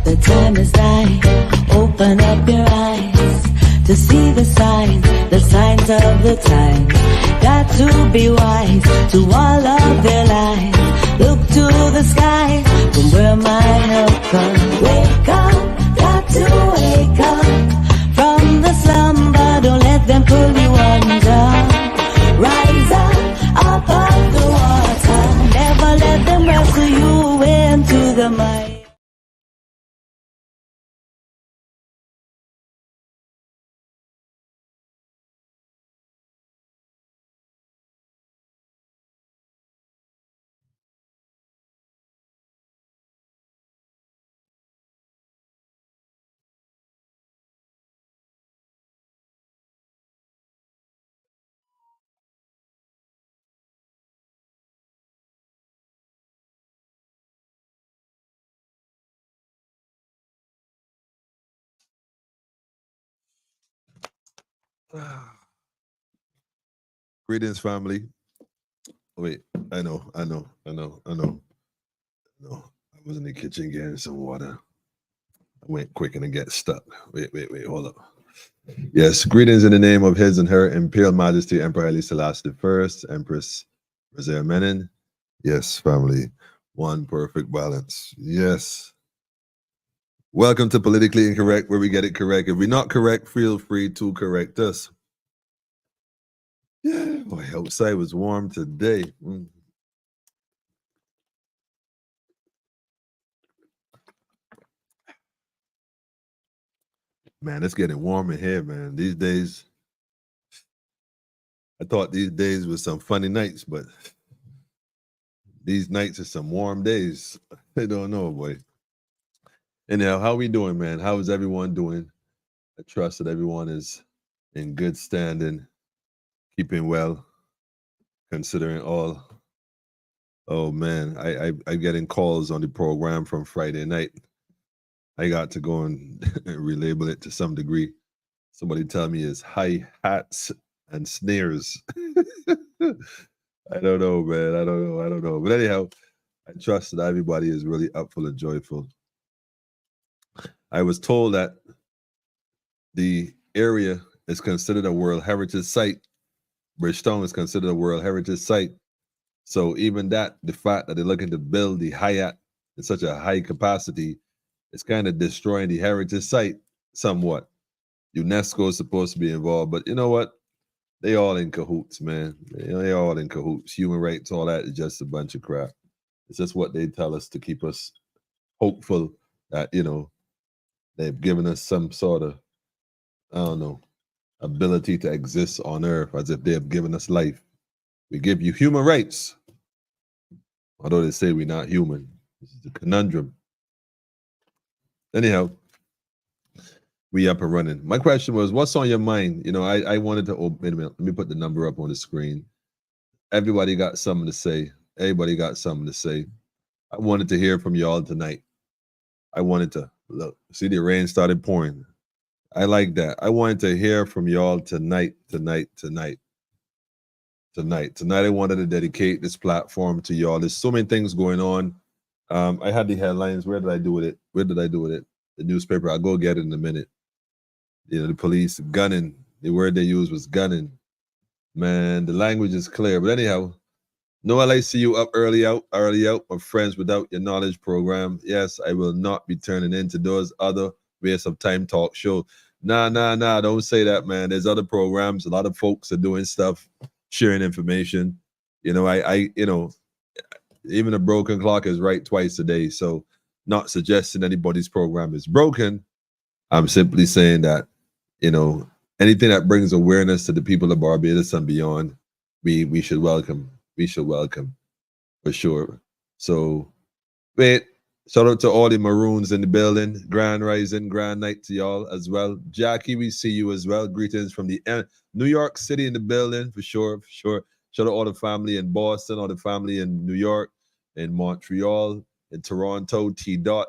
The time is nigh. Open up your eyes to see the signs of the times. Got to be wise to all of their lives. Look to the sky from where my help comes. Wake up, got to wake up from the slumber. Don't let them pull you under. Rise up of the water. Never let them wrestle you into the mud. Greetings, family. Wait, I know. I was in the kitchen getting some water. I went quick and it got stuck. Wait, hold up. Yes, greetings in the name of His and Her Imperial Majesty Emperor Haile Selassie I, Empress Rosea Menin. Yes, family. One perfect balance. Yes. Welcome to Politically Incorrect, where we get it correct. If we're not correct, feel free to correct us. Yeah, boy, outside was warm today. Man, it's getting warm in here, man. These days, I thought these days was some funny nights, but these nights are some warm days. I don't know, boy. Anyhow, how we doing, man? How is everyone doing? I trust that everyone is in good standing, keeping well, considering all. Oh man, I'm getting calls on the program from Friday night. I got to go and relabel it to some degree. Somebody tell me it's hi-hats and snares. I don't know, man. I don't know. But anyhow, I trust that everybody is really upful and joyful. I was told that the area is considered a World Heritage Site. Bridgetown is considered a World Heritage Site. So even that, the fact that they're looking to build the Hyatt in such a high capacity, it's kind of destroying the heritage site somewhat. UNESCO is supposed to be involved, but you know what? They all in cahoots, man. They all in cahoots. Human rights, all that is just a bunch of crap. It's just what they tell us to keep us hopeful that, they've given us some sort of, I don't know, ability to exist on earth as if they have given us life. We give you human rights, although they say we're not human. This is a conundrum. Anyhow, we up and running. My question was, what's on your mind? I wanted to wait a minute. Let me put the number up on the screen. Everybody got something to say. Everybody got something to say. I wanted to hear from y'all tonight. I wanted to look. See, the rain started pouring. I like that. I wanted to hear from y'all tonight. Tonight, I wanted to dedicate this platform to y'all. There's so many things going on. I had the headlines. Where did I do with it? The newspaper. I'll go get it in a minute. The police gunning. The word they used was gunning. Man, the language is clear. But anyhow, no LICU up early out, my friends without your knowledge program. Yes, I will not be turning into those other waste of time talk show. Nah, don't say that, man. There's other programs. A lot of folks are doing stuff, sharing information. I even a broken clock is right twice a day. So not suggesting anybody's program is broken. I'm simply saying that, anything that brings awareness to the people of Barbados and beyond, we should welcome. We should welcome for sure. So, shout out to all the Maroons in the building. Grand rising, grand night to y'all as well. Jackie, we see you as well. Greetings from the New York City in the building for sure. Shout out all the family in Boston, all the family in New York, in Montreal, in Toronto, T. Dot.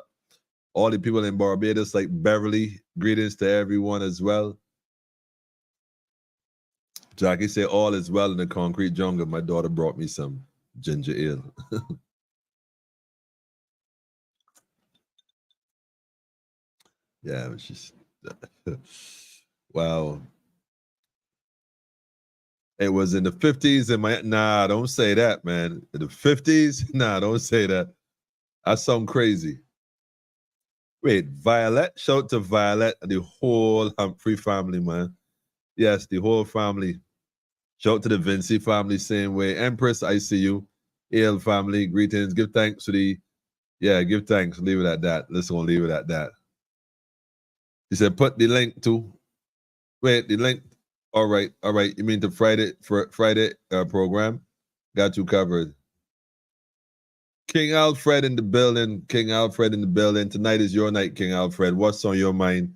All the people in Barbados, like Beverly, greetings to everyone as well. Jackie said, all is well in the concrete jungle. My daughter brought me some ginger ale. Yeah, it was just wow. It was in the 50s in my nah, don't say that, man. In the 50s? Nah, don't say that. That's something crazy. Wait, Violet? Shout out to Violet and the whole Humphrey family, man. Yes, the whole family. Shout out to the Vinci family, same way. Empress, I see you. AL family, greetings. Give thanks to the, yeah, give thanks. Leave it at that. Let's go leave it at that. He said, put the link to, wait, the link. All right, all right. You mean the Friday program? Got you covered. King Alfred in the building. King Alfred in the building. Tonight is your night, King Alfred. What's on your mind?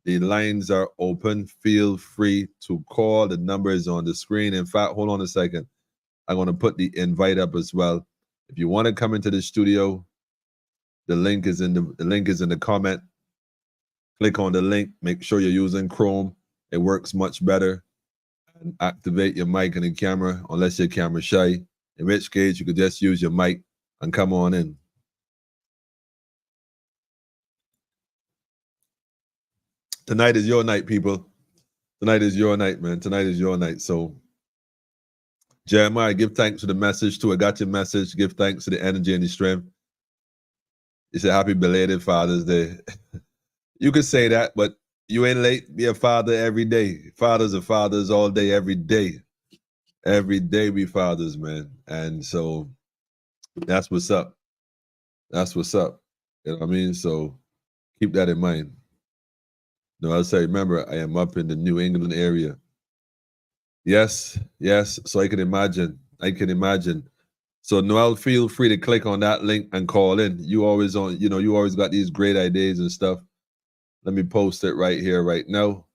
The lines are open. Feel free to call. The number is on the screen. In fact, hold on a second. I'm going to put the invite up as well. If you want to come into the studio, the link is in the comment. Click on the link. Make sure you're using Chrome. It works much better. And activate your mic and the camera, unless your camera's shy. In which case, you could just use your mic and come on in. Tonight is your night, people. Tonight is your night, man. Tonight is your night. So, Jeremiah, give thanks for the message too. I got your message. Give thanks to the energy and the strength. You said happy belated Father's Day. You could say that, but you ain't late. Be a father every day. Fathers are fathers all day, every day. Every day we fathers, man. And so that's what's up. That's what's up. You know what I mean? So keep that in mind. No, I'll say, remember, I am up in the New England area. Yes, yes. So I can imagine. I can imagine. So Noel, feel free to click on that link and call in. You always you always got these great ideas and stuff. Let me post it right here, right now.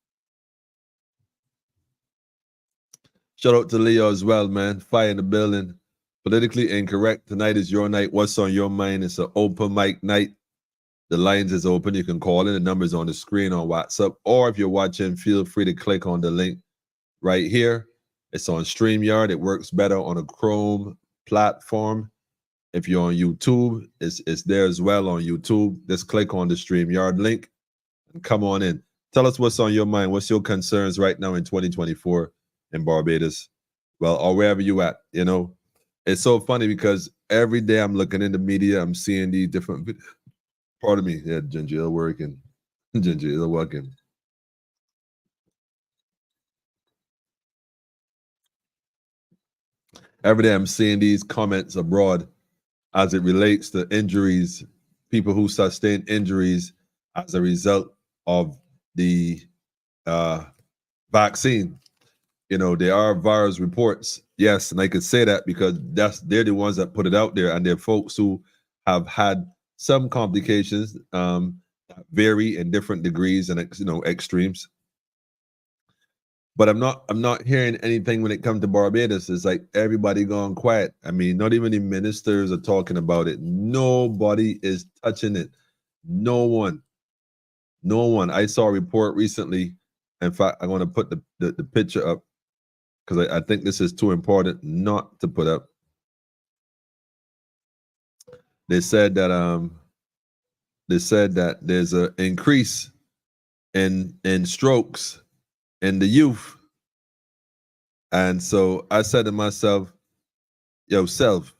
Shout out to Leo as well, man. Fire in the building. Politically incorrect. Tonight is your night. What's on your mind? It's an open mic night. The lines is open. You can call in. The number's on the screen on WhatsApp. Or if you're watching, feel free to click on the link right here. It's on StreamYard. It works better on a Chrome platform. If you're on YouTube, it's there as well on YouTube. Just click on the StreamYard link and come on in. Tell us what's on your mind. What's your concerns right now in 2024 in Barbados? Well, or wherever you at, you know. It's so funny because every day I'm looking in the media, I'm seeing these different, pardon me, yeah, Ginger working. Ginger is working. Every day I'm seeing these comments abroad as it relates to injuries, people who sustain injuries as a result of the vaccine. You know, there are virus reports, yes, and I could say that because they're the ones that put it out there, and they're folks who have had some complications that vary in different degrees and extremes. But I'm not hearing anything when it comes to Barbados. It's like everybody gone quiet. I mean, not even the ministers are talking about it. Nobody is touching it. No one. No one. I saw a report recently. In fact, I'm going to put the picture up because I think this is too important not to put up. They said that there's an increase in strokes in the youth. And so I said to myself, yo, self,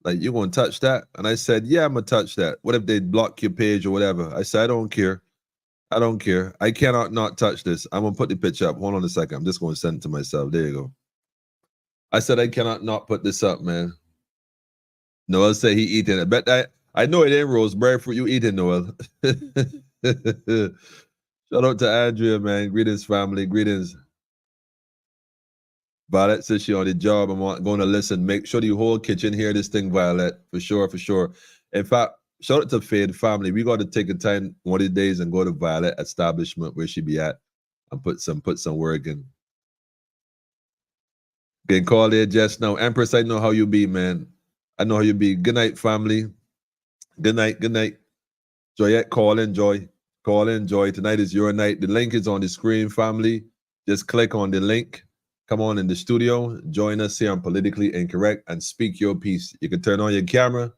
like, you gonna touch that? And I said, yeah, I'm gonna touch that. What if they block your page or whatever? I said, I don't care. I don't care. I cannot not touch this. I'm gonna put the picture up. Hold on a second. I'm just gonna send it to myself. There you go. I said, I cannot not put this up, man. Noel said he eating it. But I know it ain't rose breadfruit you eating, Noel. Shout out to Andrea, man. Greetings, family. Greetings. Violet says she on the job. I'm going to listen. Make sure the whole kitchen hear this thing, Violet. For sure, for sure. In fact, shout out to Fade family. We got to take a time one of these days and go to Violet establishment where she be at and put some work in. Getting called there just now. Empress, I know how you be, man. I know how you be. Good night, family. Good night. Good night. Joyette, call in, Joy. Call in, Joy. Tonight is your night. The link is on the screen, family. Just click on the link. Come on in the studio. Join us here on Politically Incorrect and speak your piece. You can turn on your camera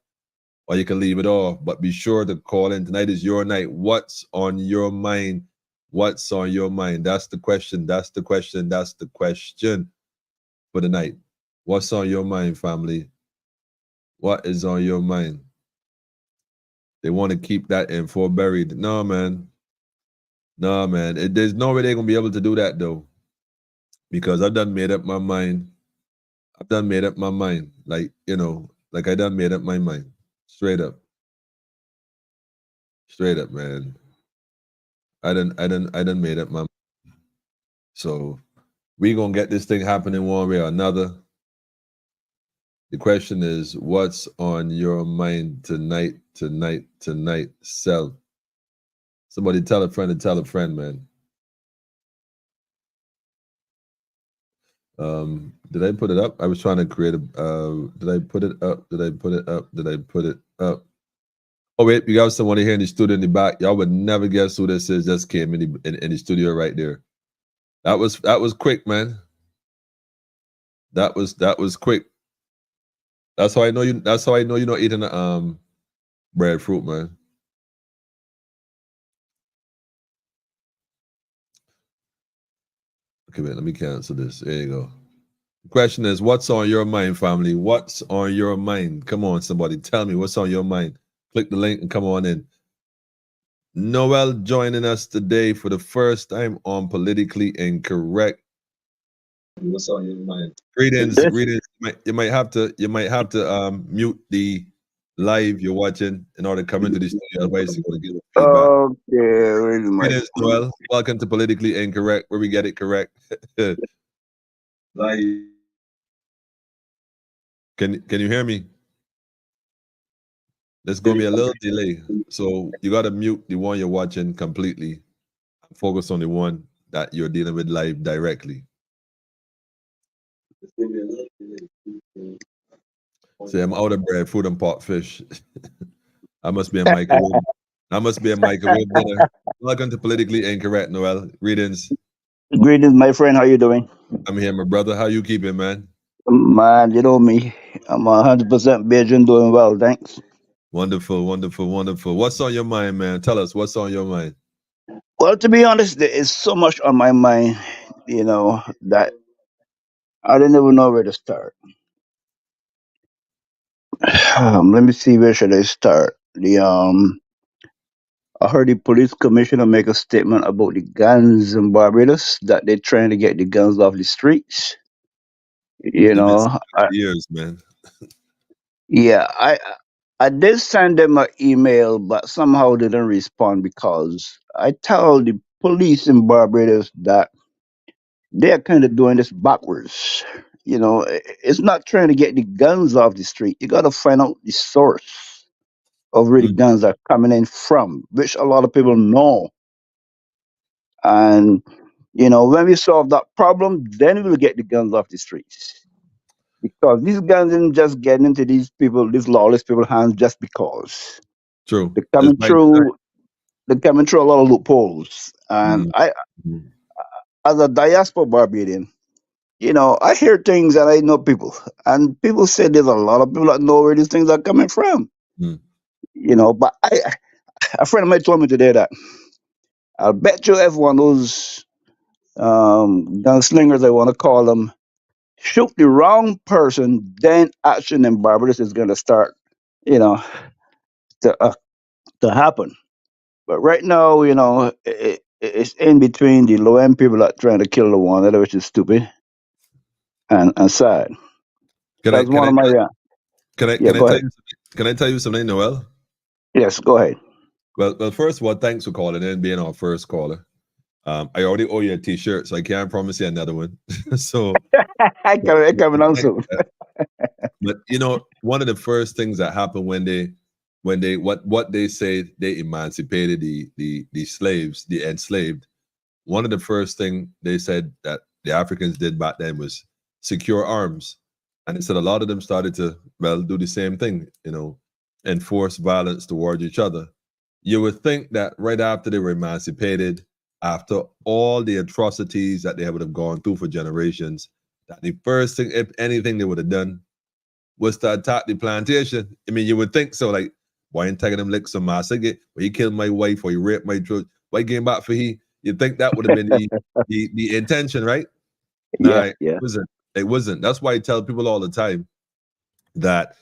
or you can leave it off. But be sure to call in. Tonight is your night. What's on your mind? What's on your mind? That's the question. That's the question. That's the question for the night. What's on your mind, family? What is on your mind? They want to keep that info buried. No, man. No, man. There's no way they're going to be able to do that, though. Because I've done made up my mind. I've done made up my mind. Like, like I done made up my mind. Straight up. Straight up, man. I done made up my mind. So we gonna get this thing happening one way or another. The question is, what's on your mind tonight, self? Somebody tell a friend and tell a friend, man. Did I put it up? I was trying to create a did I put it up? Did I put it up? Did I put it up? Oh wait, we got someone here in the studio in the back. Y'all would never guess who this is. Just came in the studio right there. That was quick, man. That was quick. That's how I know you. That's how I know you're not eating breadfruit, man. Okay, wait. Let me cancel this. There you go. The question is, what's on your mind, family? What's on your mind? Come on, somebody, tell me what's on your mind. Click the link and come on in. Noel joining us today for the first time on Politically Incorrect. What's on your mind? Greetings. You might have to mute the live you're watching in order to come into the studio. Otherwise, you're going to get feedback. Okay, Greetings, Noel. Welcome to Politically Incorrect, where we get it correct. Live. Can you hear me? There's going to be a little delay. So you got to mute the one you're watching completely and focus on the one that you're dealing with live directly. See, I'm out of bread, food and pot fish. I must be a microwave. I must be a microwave dinner. Welcome to Politically Incorrect, Noel. Greetings. Greetings, my friend. How you doing? I'm here, my brother. How you keeping, man? Man, you know me. I'm 100% Beijing, doing well, thanks. Wonderful, wonderful, wonderful. What's on your mind, man? Tell us what's on your mind. Well, to be honest, there is so much on my mind, that I don't even know where to start. Let me see, where should I start? I heard the police commissioner make a statement about the guns in Barbados, that they're trying to get the guns off the streets. You They've been saying know, it for years, man. Yeah, I did send them an email, but somehow they didn't respond because I tell the police in Barbados that they're kind of doing this backwards. It's not trying to get the guns off the street. You got to find out the source of where the Mm, guns are coming in from, which a lot of people know. And when we solve that problem, then we'll get the guns off the streets. Because these guns didn't just get into these lawless people's hands just because. true. They're It's coming by through. They're coming through a lot of loopholes. And design. I, Mm, as a diaspora Barbadian, I hear things and I know people, and people say there's a lot of people that know where these things are coming from. mm. But a friend of mine told me today that I'll bet you if one of those gunslingers, I want to call them, shoot the wrong person, then action in Barbados is going to start, you know, to happen. But right now, it's in between the low end people that trying to kill the one other, which is stupid and sad. Can I That's can one I of my yeah. can I Go tell ahead. you can I tell you something, Noel? Yes, go ahead. Well, first of all, thanks for calling in, being our first caller. I already owe you a T-shirt, so I can't promise you another one. so, I coming on thank soon. you. But one of the first things that happened when they what they say they emancipated the slaves, the enslaved. One of the first thing they said that the Africans did back then was secure arms, and they said a lot of them started to do the same thing, enforce violence towards each other. You would think that right after they were emancipated, after all the atrocities that they would have gone through for generations, that the first thing, if anything, they would have done was to attack the plantation. I mean, you would think so. Like, why ain't taking them licks on my cigarette? Well, he killed my wife or he raped my children. Why he came back for he? You'd think that would have been the intention, right? Nah, Yeah, it yeah. wasn't. It wasn't. That's why I tell people all the time that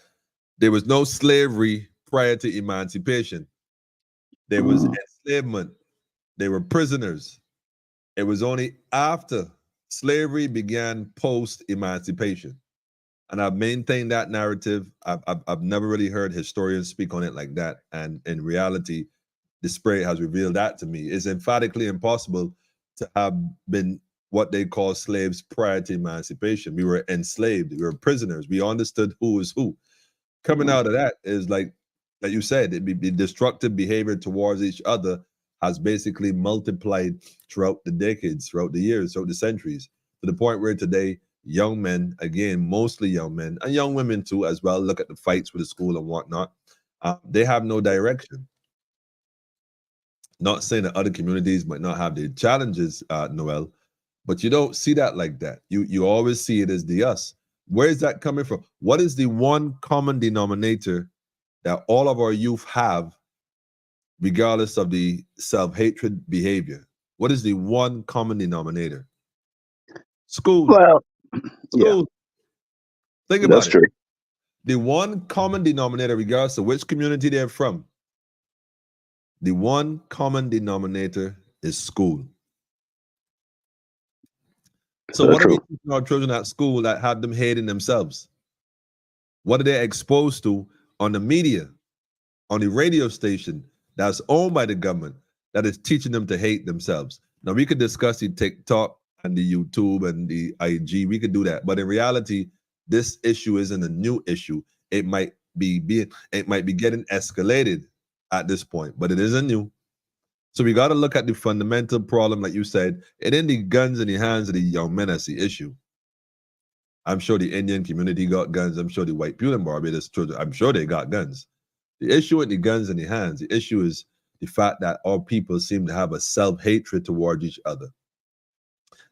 there was no slavery prior to emancipation. There was Mm. enslavement. They were prisoners. It was only after slavery began post emancipation. And I've maintained that narrative. I've never really heard historians speak on it like that. And in reality, the spirit has revealed that to me. It's emphatically impossible to have been what they call slaves prior to emancipation. We were enslaved. We were prisoners. We understood who is who. Coming Mm. out of that is like you said, the destructive behavior towards each other has basically multiplied throughout the decades, throughout the years, throughout the centuries, to the point where today young men, again, mostly young men, and young women too, as well, look at the fights with the school and whatnot. They have no direction. Not saying that other communities might not have their challenges, Noel, but you don't see that like that. You always see it as the us. Where is that coming from? What is the one common denominator that all of our youth have, regardless of the self-hatred behavior? What is the one common denominator? School. Well, yeah, School. Think about that's it. true. The one common denominator, regardless of which community they're from, the one common denominator is school. So So what are we true. teaching our children at school that have them hating themselves? What are they exposed to on the media, on the radio station that's owned by the government that is teaching them to hate themselves? Now we could discuss the TikTok and the YouTube and the IG. We could do that, but in reality, this issue isn't a new issue. It might be getting escalated at this point, but it isn't new. So we got to look at the fundamental problem, like you said. It ain't the guns in the hands of the young men that's the issue. I'm sure the Indian community got guns. I'm sure the white people in Barbados children, I'm sure they got guns. The issue isn't the guns in the hands. The issue is the fact that our people seem to have a self-hatred towards each other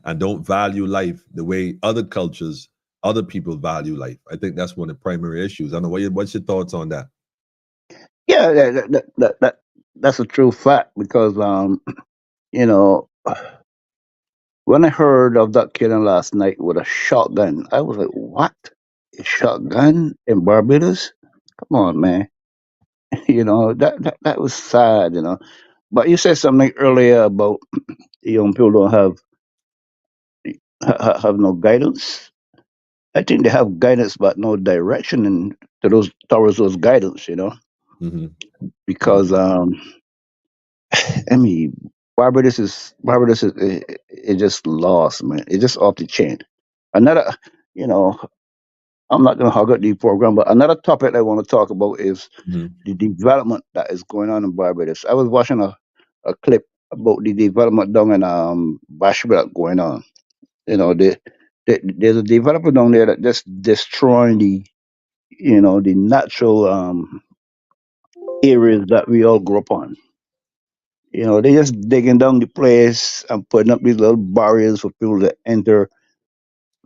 and don't value life the way other cultures, other people value life. I think that's one of the primary issues. I don't know what's your thoughts on that? Yeah, that's a true fact because you know, when I heard of that killing last night with a shotgun, I was like, "What? A shotgun in Barbados? Come on, man!" That was sad. But you said something earlier about young people don't have no guidance. I think they have guidance, but no direction to those towards those guidance. Mm-hmm. Because I mean, Barbados is it just lost, man. It just off the chain. Another, you know, I'm not gonna hog up the program, but another topic I want to talk about is Mm-hmm. the development that is going on in Barbados. I was watching a clip about the development down in Bashville going on. There's a developer down there that just destroying the natural areas that we all grew up on. They just digging down the place and putting up these little barriers for people to enter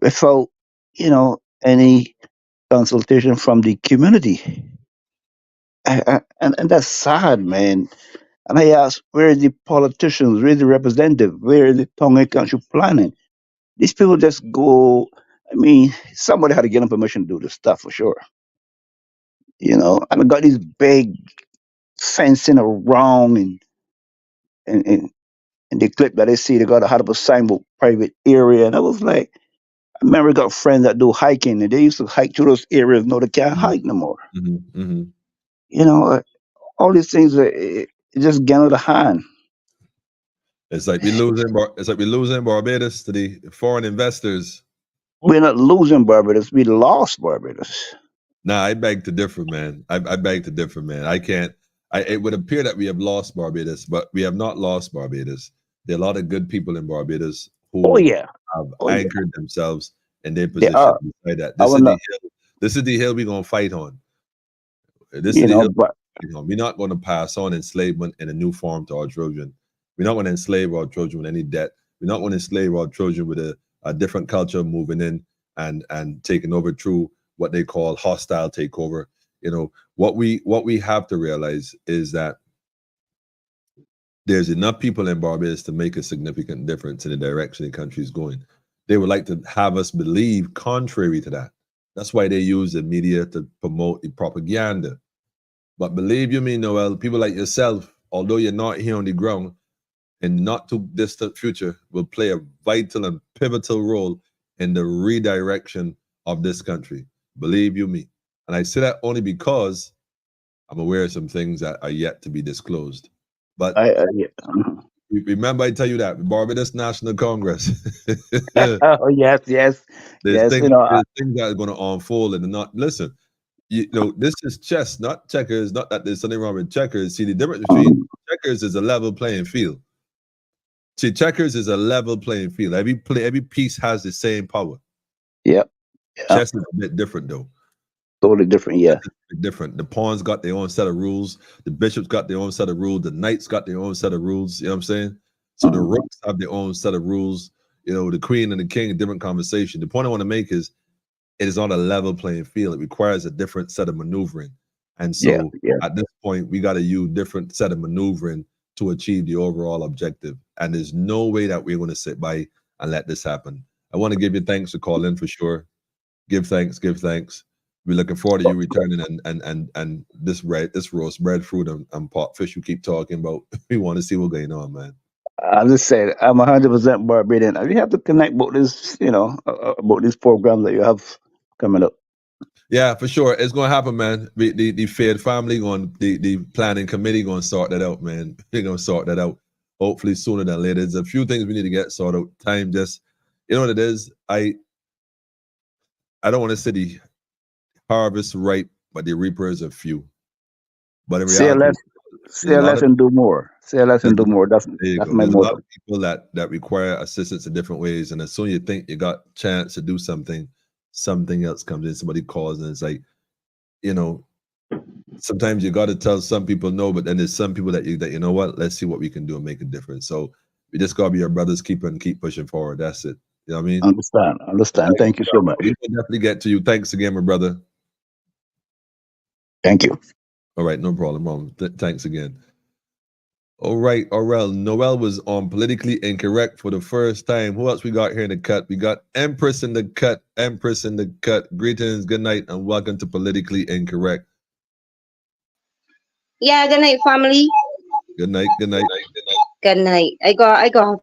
without, any consultation from the community. And that's sad, man. And I ask, where are the politicians? Where is the representative? Where is the Tonga Council planning? These people just go. I mean, somebody had to get them permission to do this stuff for sure. And I got these big fencing around and in the clip that I see, they got a 100% with private area. And I was like, I remember I got friends that do hiking and they used to hike through those areas. No, they can't hike no more. Mm-hmm. Mm-hmm. You know, all these things are it just get out of the hand. It's like we losing Barbados to the foreign investors. We're not losing Barbados, we lost Barbados. Nah, I beg to differ, man. I beg to differ, man. I can't. It would appear that we have lost Barbados, but we have not lost Barbados. There are a lot of good people in Barbados Oh who yeah, have oh yeah, anchored themselves in their they position are. beside that. I This will is the not, hill. This is the hill we're gonna fight on. This is the hill but we're fighting on. We're not gonna pass on enslavement in a new form to our children. We're not gonna enslave our children with any debt. We're not gonna enslave our children with a different culture moving in and taking over through what they call hostile takeover. What we have to realize is that there's enough people in Barbados to make a significant difference in the direction the country is going. They would like to have us believe contrary to that. That's why they use the media to promote the propaganda. But believe you me, Noel, people like yourself, although you're not here on the ground, in not too distant future, will play a vital and pivotal role in the redirection of this country. Believe you me. And I say that only because I'm aware of some things that are yet to be disclosed. But Yeah. remember, I tell you that Barbados National Congress. there's Oh, yes, yes, yes. things there's things that are going to unfold and not listen. This is chess, not checkers. Not that there's something wrong with checkers. See, the difference between checkers is a level playing field. See, checkers is a level playing field. Every piece has the same power. Yep. Chess is a bit different, though. Totally different. Yeah. Different. The pawns got their own set of rules. The bishops got their own set of rules. The knights got their own set of rules. You know what I'm saying? So the rooks have their own set of rules. The queen and the king, a different conversation. The point I want to make is it is on a level playing field. It requires a different set of maneuvering. And so at this point, we got to use different set of maneuvering to achieve the overall objective. And there's no way that we're going to sit by and let this happen. I want to give you thanks for calling for sure. Give thanks. We're looking forward to you returning and this roast breadfruit and pot fish you keep talking about. We want to see what's going on, man. I just said I'm 100% Barbadian. We have to connect about this, about these programs that you have coming up. Yeah, for sure. It's gonna happen, man. The Fed family the planning committee gonna sort that out, man. They're gonna sort that out. Hopefully sooner than later. There's a few things we need to get sorted out. Time just what it is. I don't want to say the harvest ripe, but the reapers are few. But in reality, say less and do more. Say less and do more. That's my There's a motto. lot of people that require assistance in different ways, and as soon as you think you got a chance to do something else comes in. Somebody calls, and it's like, sometimes you got to tell some people no, but then there's some people that you know what, let's see what we can do and make a difference. So we just gotta be your brothers, keep pushing forward. That's it. You know what I mean? Understand. Thank you so much. We will definitely get to you. Thanks again, my brother. Thank you. All right, no problem. Thanks again. All right, Aurel. Noel was on Politically Incorrect for the first time. Who else we got here in the cut? We got Empress in the cut. Greetings, good night, and welcome to Politically Incorrect. Yeah, good night, family. Good night. Good night. I got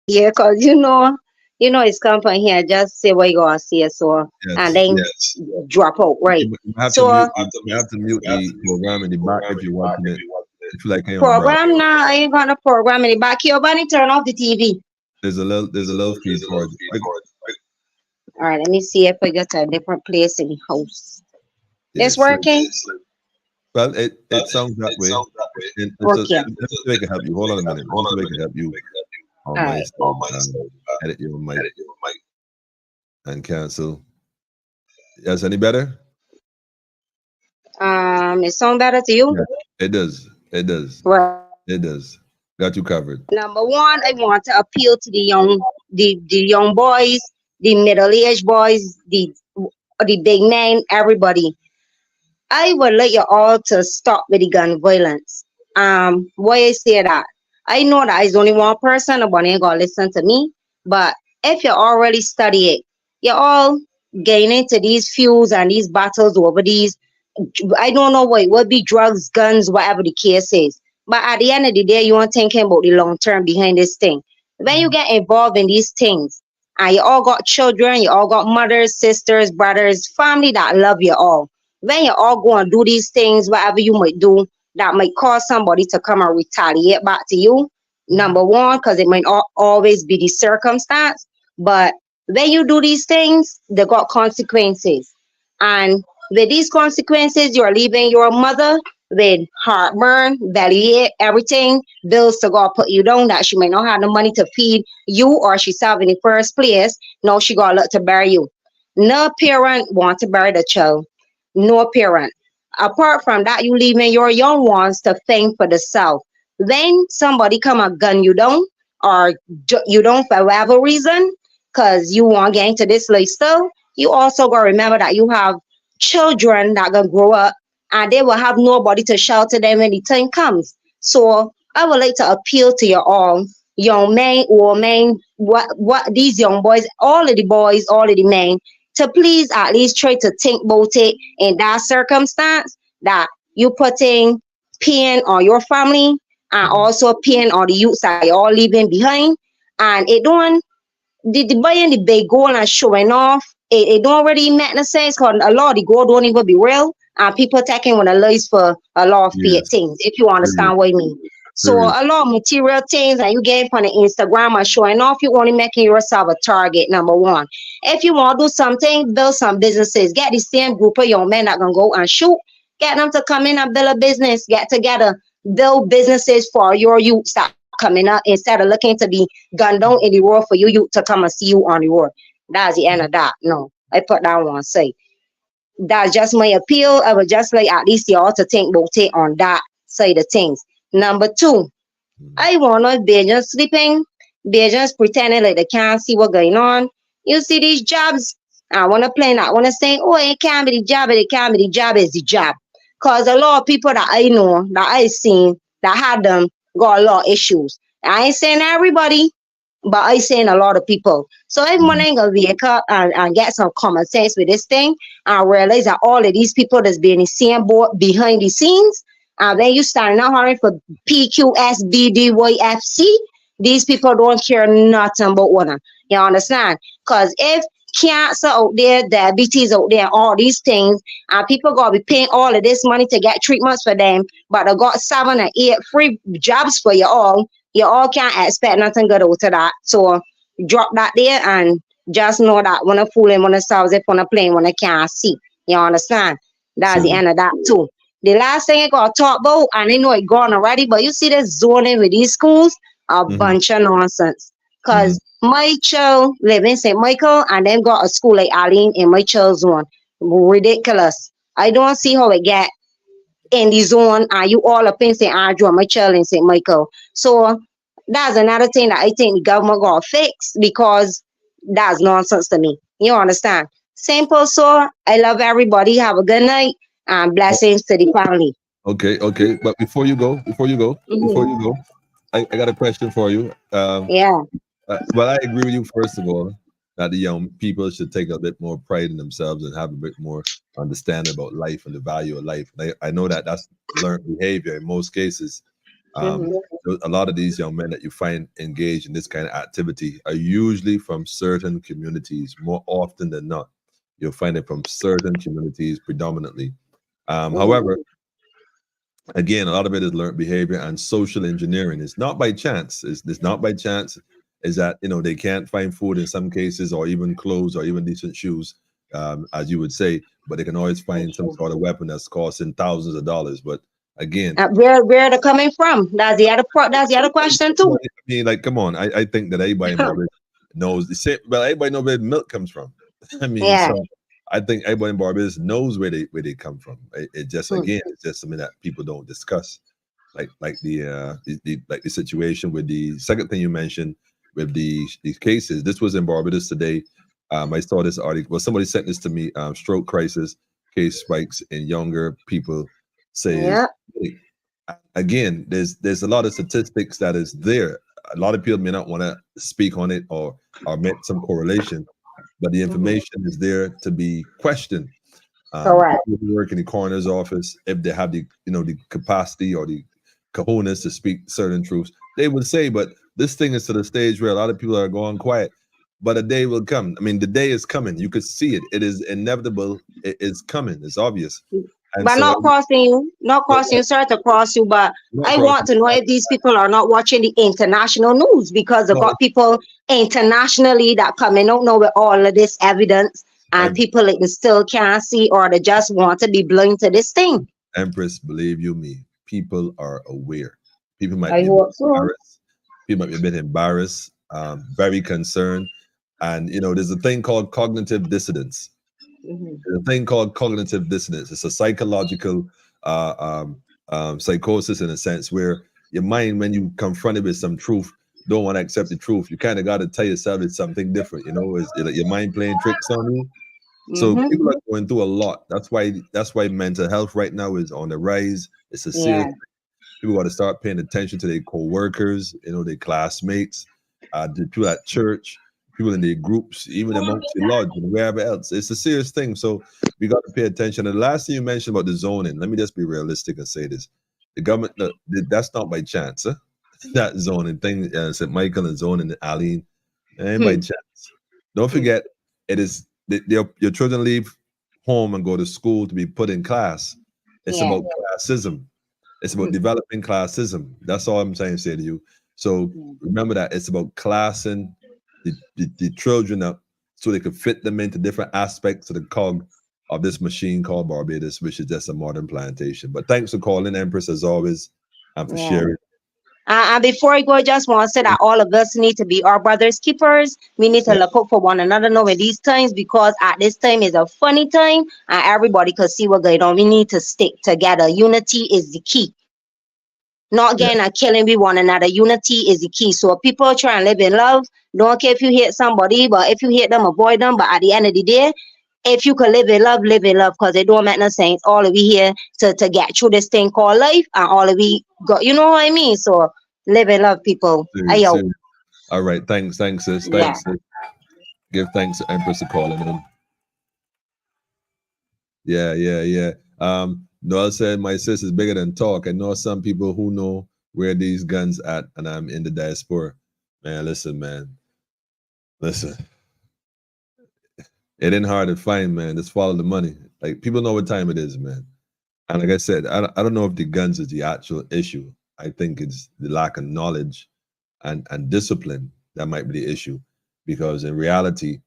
here because it's come from here. Just say what you gonna say, so and then drop out, right? You have to mute the program in the back if you want to. If you like program now, I ain't got no program in the back here. Bunny, turn off the TV. There's a little feed for it. All right, let me see if I get to a different place in the house. It's working. Well, it sounds that way. Let me make it help you. Hold on a minute. Let me make it help you. All right. Edit your mic and cancel. Yes, any better? It sound better to you? Yeah, it does. Right. It does. Got you covered. Number one, I want to appeal to the young boys, the middle-aged boys, the big men, everybody. I would like you all to stop with the gun violence. Why I say that? I know that it's only one person, nobody ain't gonna listen to me. But if you already study it, you're all getting into these feuds and these battles over these. I don't know what it would be, drugs, guns, whatever the case is. But at the end of the day, you aren't thinking about the long term behind this thing. When you get involved in these things, and you all got children, you all got mothers, sisters, brothers, family that love you all. When you all go and do these things, whatever you might do, that might cause somebody to come and retaliate back to you. Number one, because it might always be the circumstance. But when you do these things, they got consequences. And with these consequences, you're leaving your mother with heartburn, bellyache, everything, bills to go put you down that she might not have the money to feed you or herself in the first place. Now she got to look to bury you. No parent want to bury the child. No parent. Apart from that, you leaving your young ones to fend for themselves. When somebody come and gun you down, or you don't for whatever reason, because you want to get into this lifestyle, you also gotta remember that you have children that gonna grow up and they will have nobody to shelter them when the time comes. So I would like to appeal to you all, young men, women, what these young boys, all of the men, to please at least try to think about it in that circumstance that you putting pain on your family and also pain on the youths that you're all leaving behind. And it don't the buying the big gold and showing off, it don't really make no sense because a lot of the gold don't even be real and people taking one of lives for a lot of fake Yes. things, if you Period. understand what I mean. So Period. a lot of material things and you get on the Instagram and showing off, you only making yourself a target, number one. If you want to do something, build some businesses. Get the same group of young men that can go and shoot. Get them to come in and build a business. Get together, build businesses for your youth that coming up instead of looking to be gunned down in the road for you youth to come and see you on the road. That's the end of that. No, I put that one say. That's just my appeal. I would just like at least y'all to think about it on that side of things. Number two, Mhm. I wanna be just sleeping, be just pretending like they can't see what's going on. You see these jobs, I wanna play that, wanna say, oh, it can't be the job, it can't be the job, it's the job. Cause a lot of people that I know, that I seen, that had them, got a lot of issues. I ain't saying everybody, but I saying a lot of people. So everyone Mhm. ain't gonna wake up and get some common sense with this thing and realize that all of these people that's been in the same boat behind the scenes, and then you start now hiring for PQSBDYFC, these people don't care nothing about one. You understand? Because if cancer out there, diabetes out there, all these things, and people gotta be paying all of this money to get treatments for them, but they got 7 or 8 free jobs for you all can't expect nothing good out of that. So drop that there and just know that when I fooling, when I stars, if when I playing, when I can't see. You understand? That's the So, end of that too. The last thing I got to talk about, and I know it gone already, but you see this zoning with these schools, a mhm, bunch of nonsense. mhm. Cause my child live in St. Michael and then got a school like Arlene in my child's zone. Ridiculous. I don't see how it get in the zone and you all up in St. Andrew and my child in St. Michael. So that's another thing that I think the government got to fix because that's nonsense to me. You understand? Simple. So I love everybody. Have a good night and blessings to the family. Okay, okay. But before Hmm. you go, I got a question for you. Yeah. Well, I agree with you, first of all, that the young people should take a bit more pride in themselves and have a bit more understanding about life and the value of life. I know that that's learned behavior in most cases. Um, Hmm. a lot of these young men that you find engaged in this kind of activity are usually from certain communities, more often than not. You'll find it from certain communities predominantly. However, Hmm. again, a lot of it is learned behavior and social engineering. It's not by chance. It's not by chance. Is that they can't find food in some cases, or even clothes, or even decent shoes, as you would say, but they can always find some sort of weapon that's costing thousands of dollars. But again, Where they're coming from? That's the other question I too. mean, like, come on. I think that everybody in Barbados knows the same. Well, everybody knows where milk comes from. I mean, Yeah. so I think everybody in Barbados knows where they come from. It just, Hmm. again, it's just something that people don't discuss. Like the situation with the second thing you mentioned with these cases. This was in Barbados today. I saw this article. Well, somebody sent this to me. Stroke crisis case spikes in younger people, says. Yeah. Again, there's a lot of statistics that is there. A lot of people may not want to speak on it or make some correlation, but the Hmm. information is there to be questioned. Correct. People who work in the coroner's office, if they have the capacity or the cojones to speak certain truths, they would say. But this thing is to the stage where a lot of people are going quiet. But a day will come. I mean, the day is coming. You could see it. It is inevitable. It is coming. It's obvious. And But so, not crossing you, sorry to cross you, but not I want crossing. to know if these people are not watching the international news because they've No, got people internationally that coming out now with all of this evidence and people like still can't see or they just want to be blind to this thing. Empress, believe you me, people are aware. People might I be a bit hope so. embarrassed. People might be a bit embarrassed, very concerned. And there's a thing called cognitive dissonance. Mhm. There's a thing called cognitive dissonance. It's a psychological psychosis in a sense where your mind, when you confronted with some truth, don't want to accept the truth. You kind of got to tell yourself it's something different. Is like your mind playing tricks on you. So Mm-hmm. people are going through a lot. That's why mental health right now is on the rise. It's a serious. Yeah. People got to start paying attention to their co-workers, their classmates, the people at church, people in their groups, even amongst the lodge and wherever else. It's a serious thing. So we got to pay attention. And the last thing you mentioned about the zoning, let me just be realistic and say this. The government, that's not by chance. Huh? That zoning thing, St. Michael and zoning and Aline, it ain't by Hmm. chance. Don't forget, it is your children leave home and go to school to be put in class. It's Yeah. about classism. It's about Hmm. developing classism. That's all I'm saying, say to you. So remember that it's about classing the children up so they could fit them into different aspects of the cog of this machine called Barbados, which is just a modern plantation. But thanks for calling, Empress, as always, and for Yeah. sharing. And before I go, I just want to say that all of us need to be our brothers' keepers. We need to Yeah, look out for one another now in these times, because at this time is a funny time and everybody can see what's going on. We need to stick together. Unity is the key. Not yeah, getting and killing with one another. Unity is the key. So people try and live in love. Don't care if you hate somebody, but if you hate them, avoid them. But at the end of the day, if you can live in love, live in love, because it don't make no sense. All of we here to get through this thing called life, and all of we got, you know what I mean? So live in love, people. serious, Ayo. serious. All right, thanks, sis. Yeah. Thanks, sis. Give thanks to Empress for calling in. Yeah, yeah, yeah. Noel said my sis is bigger than talk. I know some people who know where these guns at, and I'm in the diaspora. Man, listen, man. Listen. It ain't hard to find, man. Just follow the money. Like people know what time it is, man. And like I said, I don't know if the guns is the actual issue. I think it's the lack of knowledge and discipline that might be the issue. Because in reality,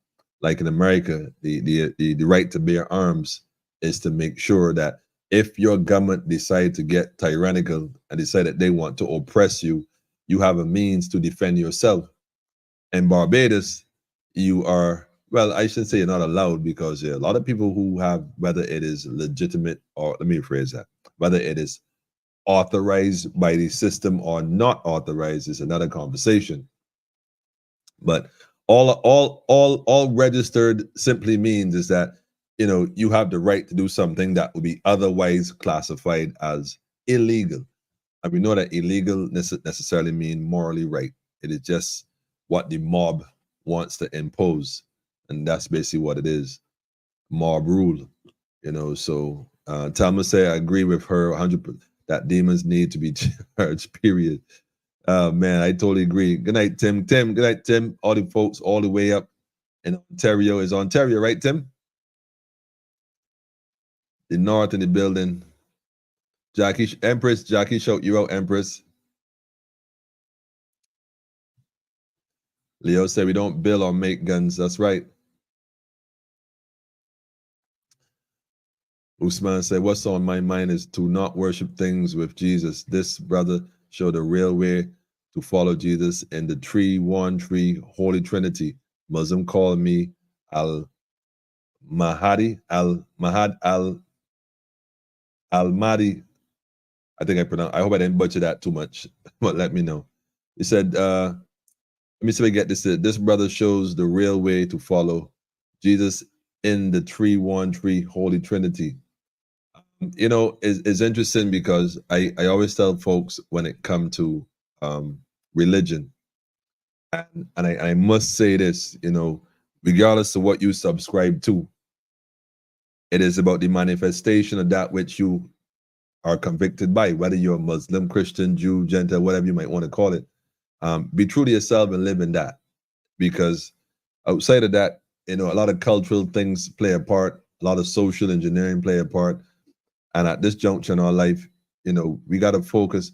like in America, the right to bear arms is to make sure that if your government decide to get tyrannical and decide that they want to oppress you, you have a means to defend yourself. In Barbados, you are, well, I should say you're not allowed, because there are a lot of people who have, whether it is legitimate, or let me rephrase that, whether it is authorized by the system or not authorized is another conversation. But all registered simply means is that you have the right to do something that would be otherwise classified as illegal. And we know that illegal necessarily mean morally right. It is just what the mob wants to impose, and that's basically what it is. Mob rule. So Thelma say I agree with her 100% that demons need to be charged. Period. Man, I totally agree. Good night, Tim. Tim, good night, Tim. All the folks all the way up in Ontario. Is Ontario, right, Tim? The north in the building. Jackie, shout you out, Empress. Leo said we don't build or make guns. That's right. Usman said, what's on my mind is to not worship things with Jesus. This brother showed a real way to follow Jesus in the three Holy Trinity. Muslim call me Al Mahdi, Al Mahad Al Mahdi. I hope I didn't butcher that too much, but let me know. He said, let me see if I get this. This brother shows the real way to follow Jesus in the three Holy Trinity. It's interesting because I always tell folks when it comes to religion, and I must say this, regardless of what you subscribe to, it is about the manifestation of that which you are convicted by, whether you're a Muslim, Christian, Jew, Gentile, whatever you might want to call it. Be true to yourself and live in that, because outside of that, a lot of cultural things play a part, a lot of social engineering play a part. And at this juncture in our life, we got to focus,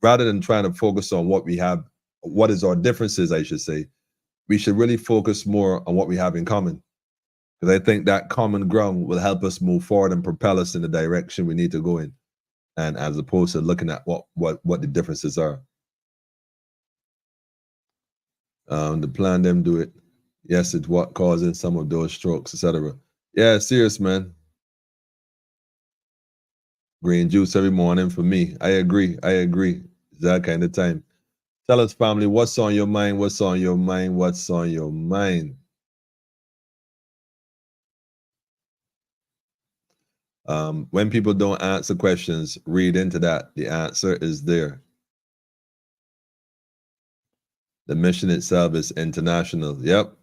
rather than trying to focus on what we have, what is our differences, I should say, we should really focus more on what we have in common. Because I think that common ground will help us move forward and propel us in the direction we need to go in. And as opposed to looking at what the differences are. The plan them do it. Yes, it's what causing some of those strokes, etc. Yeah, serious, man. Green juice every morning for me. I agree. It's that kind of time. Tell us, family, what's on your mind? What's on your mind? What's on your mind? When people don't answer questions, read into that. The answer is there. The mission itself is international. Yep.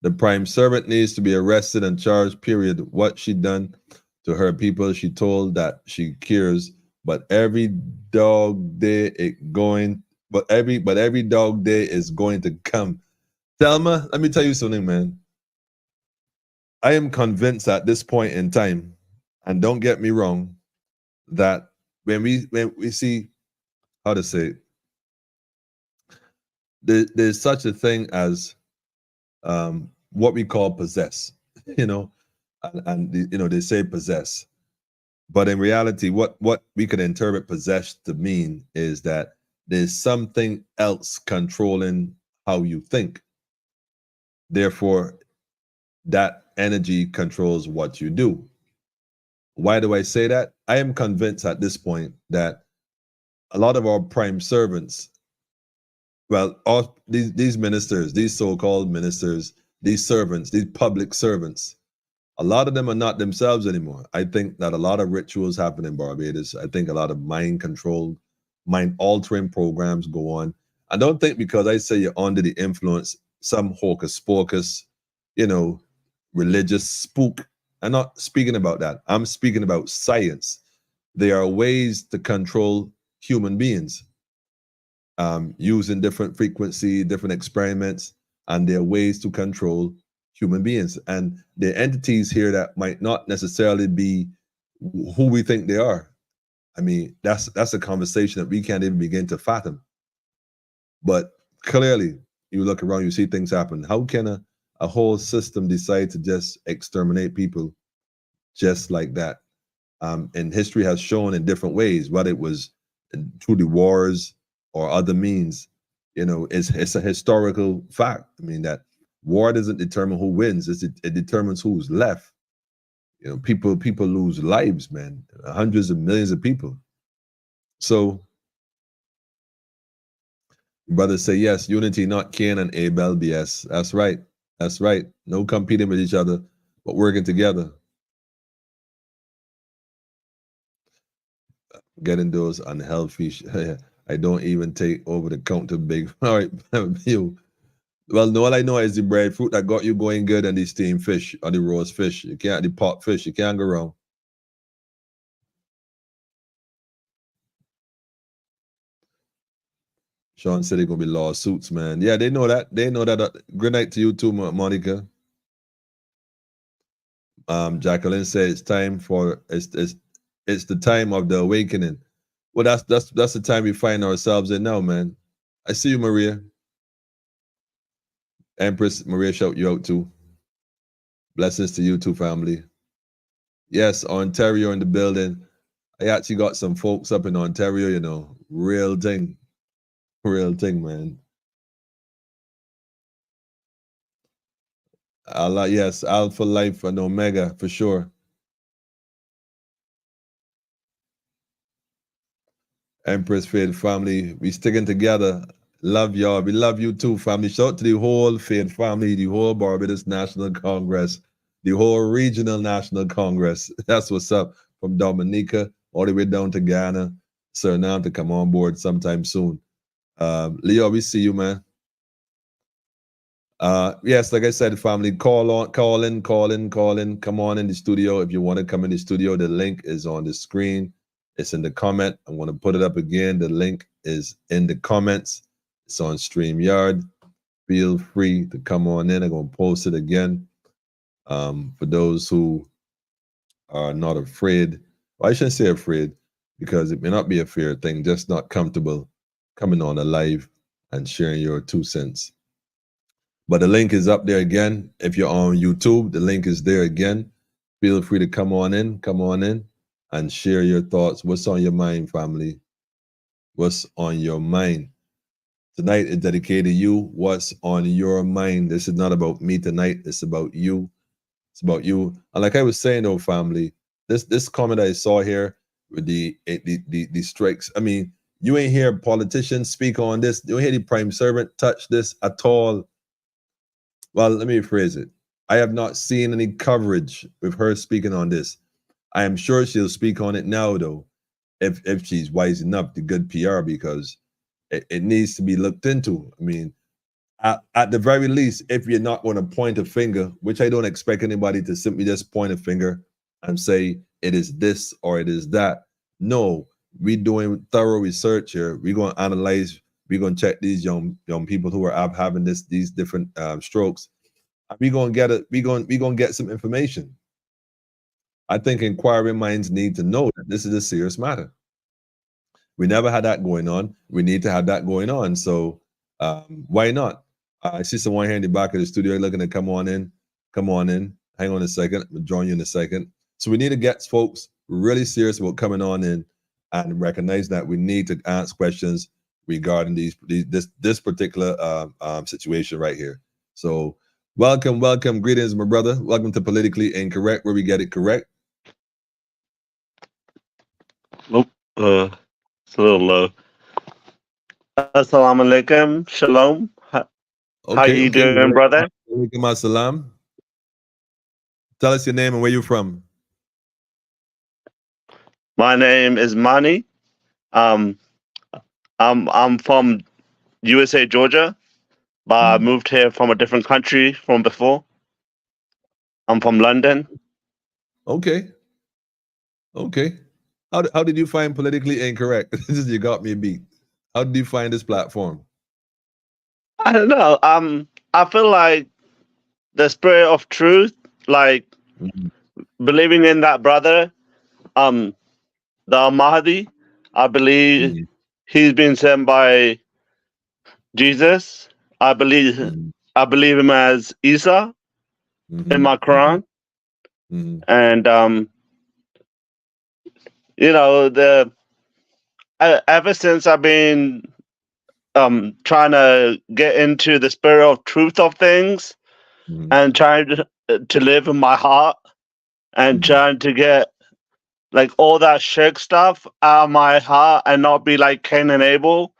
The prime servant needs to be arrested and charged, period. What she done to her people, she told that she cares, but every dog day it going, but every dog day is going to come. Thelma, let me tell you something, man. I am convinced at this point in time, and don't get me wrong, that when we see how to say it, there's such a thing as what we call possess, you know, and you know, they say possess, but in reality, what we could interpret possess to mean is that there's something else controlling how you think. Therefore, that energy controls what you do. Why do I say that? I am convinced at this point that a lot of our prime servants, well, all these ministers, these so-called ministers, these servants, these public servants, a lot of them are not themselves anymore. I think that a lot of rituals happen in Barbados. I think a lot of mind control, mind altering programs go on. I don't think because I say you're under the influence, some hocus pocus, you know, religious spook. I'm not speaking about that. I'm speaking about science. There are ways to control human beings using different frequency, different experiments, and there are ways to control human beings. And there are entities here that might not necessarily be who we think they are. I mean, that's a conversation that we can't even begin to fathom. But clearly, you look around, you see things happen. How can a whole system decide to just exterminate people just like that? And history has shown in different ways, whether it was through the wars or other means, you know, it's a historical fact. I mean, that war doesn't determine who wins, it determines who's left. You know, people lose lives, man, hundreds of millions of people. So brothers say, yes, unity, not Cain and Abel BS. That's right. That's right. No competing with each other, but working together. Getting those unhealthy. I don't even take over the counter big. All right, you. Well, no, all I know is the breadfruit that got you going good and the steamed fish or the roast fish. You can't, the pot fish, you can't go wrong. Sean said they're gonna be lawsuits, man. Yeah, they know that. They know that. Good night to you too, Monica. Jacqueline said it's time for it's the time of the awakening. Well, that's the time we find ourselves in now, man. I see you, Maria. Empress Maria, shout you out too. Blessings to you too, family. Yes, Ontario in the building. I actually got some folks up in Ontario, you know. Real thing, man. Allah, yes, Alpha Life and Omega for sure. Empress Faith family, we sticking together. Love y'all. We love you too, family. Shout out to the whole Faith family, the whole Barbados National Congress, the whole Regional National Congress. That's what's up. From Dominica all the way down to Ghana. Suriname to come on board sometime soon. Leo, we see you, man. Yes, like I said, family, call in. Come on in the studio. If you want to come in the studio, the link is on the screen. It's in the comment. I'm going to put it up again. The link is in the comments. It's on StreamYard. Feel free to come on in. I'm going to post it again. For those who are not afraid, well, I shouldn't say afraid, because it may not be a fear thing, just not comfortable coming on a live and sharing your 2 cents. But the link is up there again. If you're on YouTube, the link is there again. Feel free to come on in and share your thoughts. What's on your mind, family? What's on your mind? Tonight is dedicated to you. What's on your mind? This is not about me tonight. It's about you. It's about you. And like I was saying, though, family, this comment I saw here with the strikes. I mean, you ain't hear politicians speak on this. You ain't hear the prime servant touch this at all. Well, let me rephrase it. I have not seen any coverage with her speaking on this. I am sure she'll speak on it now, though, if she's wise enough to good PR, because it needs to be looked into. I mean, at the very least, if you're not going to point a finger, which I don't expect anybody to simply just point a finger and say it is this or it is that. No, we're doing thorough research here. We're going to analyze. We're going to check these young people who are having these different strokes. We're going to get it. We're going to get some information. I think inquiring minds need to know that this is a serious matter. We never had that going on. We need to have that going on. So why not? I see someone here in the back of the studio looking to come on in. Come on in. Hang on a second. I'll join you in a second. So we need to get folks really serious about coming on in and recognize that we need to ask questions regarding this particular situation right here. So welcome, greetings, my brother. Welcome to Politically Incorrect, where we get it correct. Oh, it's a little low. Assalamu alaikum, shalom. How you doing, brother? Alaikum assalam. Tell us your name and where you're from. My name is Mani. I'm from USA, Georgia, but I moved here from a different country from before. I'm from London. Okay. How did you find Politically Incorrect? You got me beat. How did you find this platform? I don't know. I feel like the spirit of truth, like believing in that brother, the Mahdi. I believe he's been sent by Jesus. I believe him as Isa in my Quran, and you know, ever since I've been trying to get into the spirit of truth of things and trying to live in my heart and trying to get like all that shirk stuff out of my heart and not be like Cain and Abel,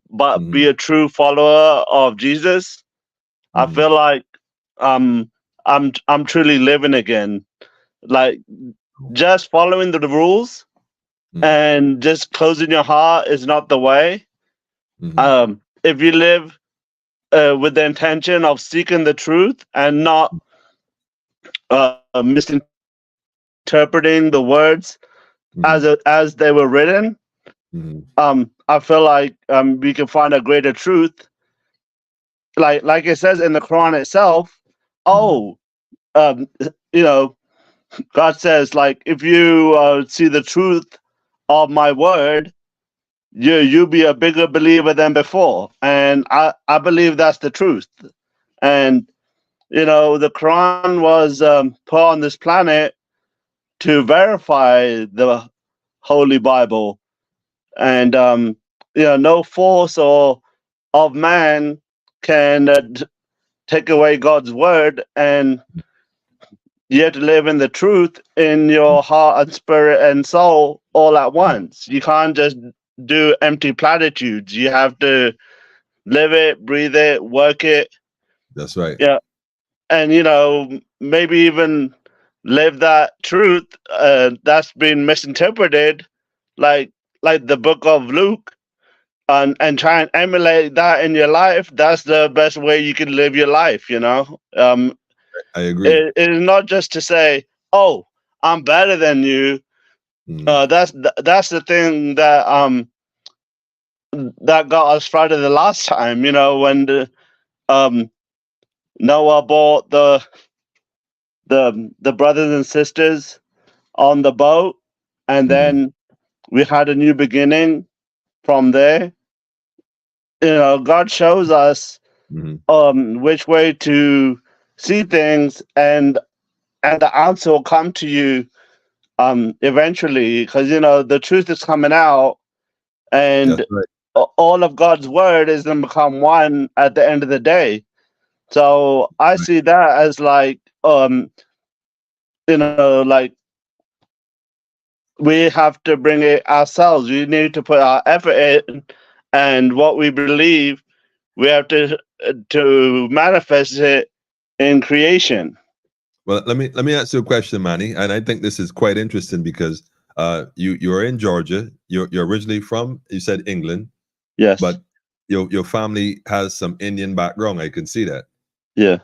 but be a true follower of Jesus. I feel like I'm truly living again. Like just following the rules and just closing your heart is not the way. If you live with the intention of seeking the truth and not misinterpreting the words as they were written, I feel like we can find a greater truth. Like it says in the Quran itself. You know, God says, like, if you see the truth of my word, you'll be a bigger believer than before. And I believe that's the truth. And, you know, the Quran was put on this planet to verify the Holy Bible. And, you know, no force of man can take away God's word, and you have to live in the truth in your heart and spirit and soul all at once. You can't just do empty platitudes. You have to live it, breathe it, work it. That's right. Yeah. And, you know, maybe even live that truth that's been misinterpreted, like the book of Luke, and try and emulate that in your life. That's the best way you can live your life, you know? I agree. It is not just to say, "Oh, I'm better than you." That's the thing that that got us started the last time. You know, when Noah brought the brothers and sisters on the boat, and then we had a new beginning from there. You know, God shows us which way to see things, and the answer will come to you eventually, because you know the truth is coming out, and all of God's word is going to become one at the end of the day. So I see that as like you know, like we have to bring it ourselves. We need to put our effort in, and what we believe, we have to manifest it in creation. Well, let me ask you a question, Manny, and I think this is quite interesting because you're in Georgia. You're originally from, you said, England, Yes. but your family has some Indian background. I can see that. Yeah.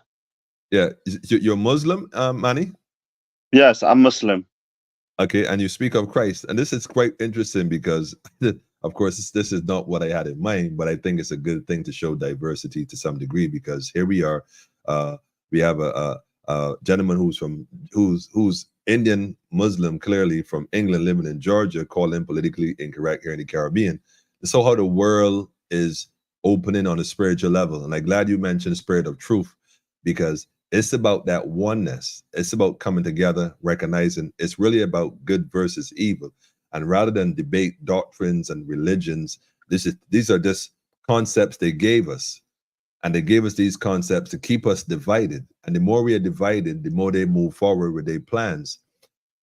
Yeah, you're Muslim, Manny. Yes, I'm Muslim. Okay, and you speak of Christ, and this is quite interesting because, of course, this is not what I had in mind, but I think it's a good thing to show diversity to some degree because here we are, we have a gentleman who's Indian Muslim, clearly from England, living in Georgia, called him politically incorrect here in the Caribbean. So how the world is opening on a spiritual level, and I'm glad you mentioned spirit of truth because it's about that oneness. It's about coming together, recognizing it's really about good versus evil. And rather than debate doctrines and religions, these are just concepts they gave us. And they gave us these concepts to keep us divided. And the more we are divided, the more they move forward with their plans.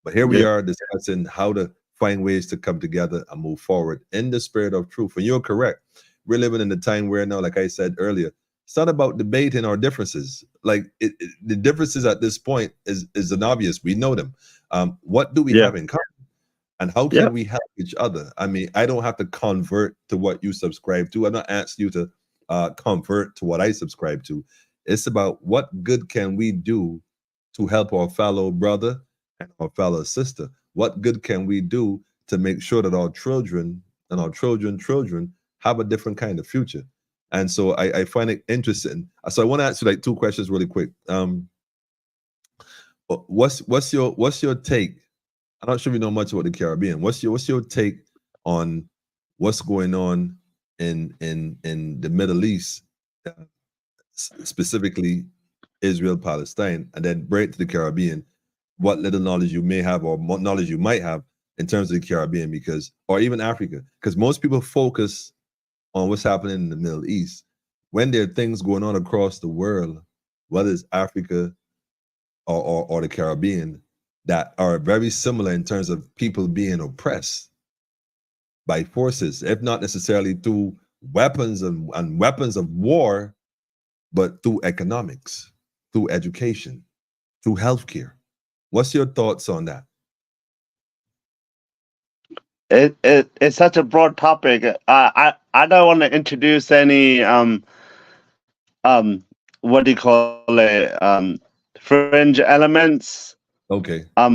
But here we are discussing how to find ways to come together and move forward in the spirit of truth. And you're correct. We're living in a time where now, like I said earlier, it's not about debating our differences. Like the differences at this point is an obvious. We know them. What do we have in common, and how can we help each other? I mean, I don't have to convert to what you subscribe to. I'm not asking you to convert to what I subscribe to. It's about what good can we do to help our fellow brother and our fellow sister. What good can we do to make sure that our children and our children have a different kind of future? And so I find it interesting. So I want to ask you like two questions really quick. What's your take? I'm not sure if you know much about the Caribbean. What's your take on what's going on in the Middle East, specifically Israel, Palestine, and then bring it to the Caribbean? What little knowledge you may have or what knowledge you might have in terms of the Caribbean, because or even Africa, because most people focus on what's happening in the Middle East when there are things going on across the world, whether it's Africa or the Caribbean, that are very similar in terms of people being oppressed by forces, if not necessarily through weapons and weapons of war, but through economics, through education, through healthcare. What's your thoughts on that? It's such a broad topic. I don't want to introduce any what do you call it, fringe elements. Okay, I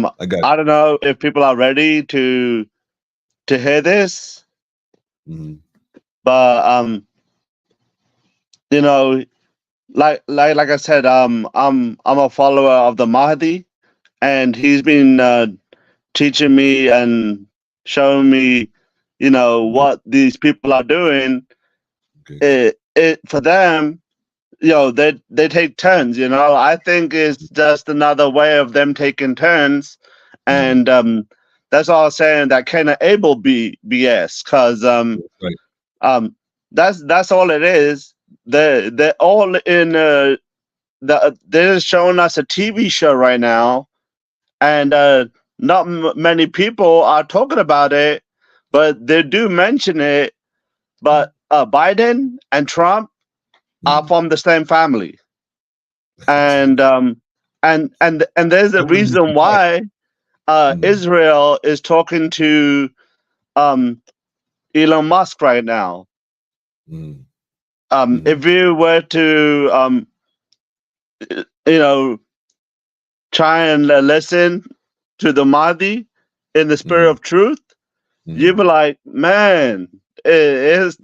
don't know if people are ready to hear this, but you know, like I said, I'm a follower of the Mahdi, and he's been teaching me and showing me, what these people are doing. Okay. It for them, they take turns. I think it's just another way of them taking turns, and that's all I'm saying. That kind of able BS, because Right. that's all it is. They're all in they're showing us a TV show right now, and not many people are talking about it, but they do mention it. But Biden and Trump are from the same family, and there's a reason why Israel is talking to Elon Musk right now. If you were to try and listen to the Mahdi in the spirit of truth, you'd be like, man, this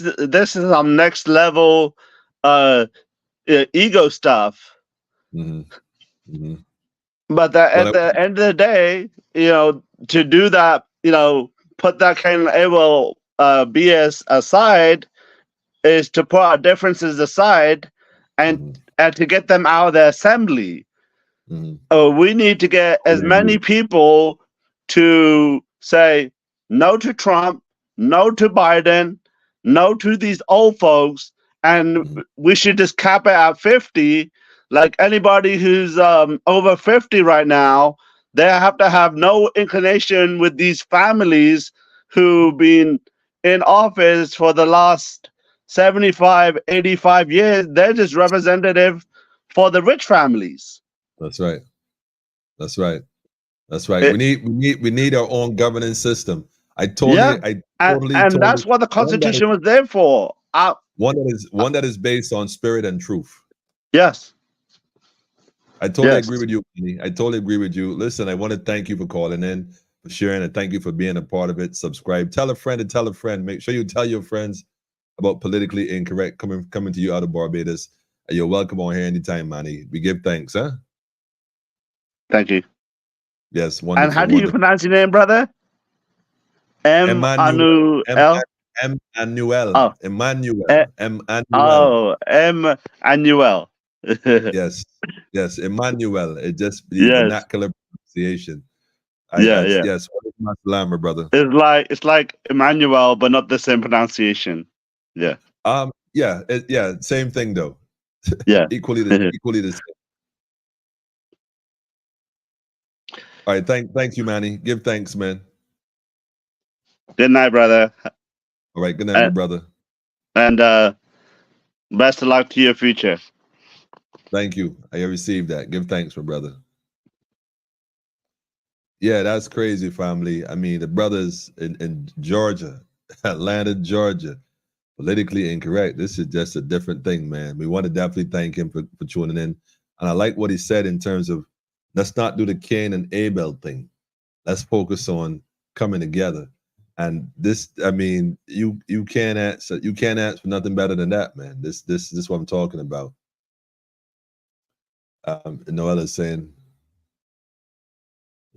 is some next level ego stuff. But at the end of the day, to do that, put that kind of evil BS aside, is to put our differences aside and to get them out of the assembly. We need to get as many people to say no to Trump, no to Biden, no to these old folks, and we should just cap it at 50. Like anybody who's over 50 right now, they have to have no inclination with these families who've been in office for the last 75, 85 years. They're just representative for the rich families. That's right. That's right. That's right. We need our own governance system. I totally and that's what the Constitution was there for. One that is based on spirit and truth. Yes. I totally agree with you, Kenny. I totally agree with you. Listen, I want to thank you for calling in, for sharing, and thank you for being a part of it. Subscribe. Tell a friend and tell a friend. Make sure you tell your friends about Politically Incorrect coming to you out of Barbados. You're welcome on here anytime, Manny. We give thanks, huh? Thank you. Yes, wonderful. And how do you pronounce your name, brother? Emmanuel. Emmanuel. Oh. Emmanuel. Oh, Emmanuel. Yes, Emmanuel. It just the vernacular pronunciation. Yes. What is brother? It's like Emmanuel, but not the same pronunciation. Yeah. Same thing though. Yeah. equally the same. All right, thank you, Manny. Give thanks, man. Good night, brother. All right, good night, my brother. And best of luck to your future. Thank you. I received that. Give thanks, my brother. Yeah, that's crazy, family. I mean, the brothers in Georgia, Atlanta, Georgia, Politically Incorrect. This is just a different thing, man. We want to definitely thank him for tuning in. And I like what he said in terms of, let's not do the Cain and Abel thing. Let's focus on coming together. And this, I mean, you can't ask for nothing better than that, man. This is what I'm talking about. Noel is saying,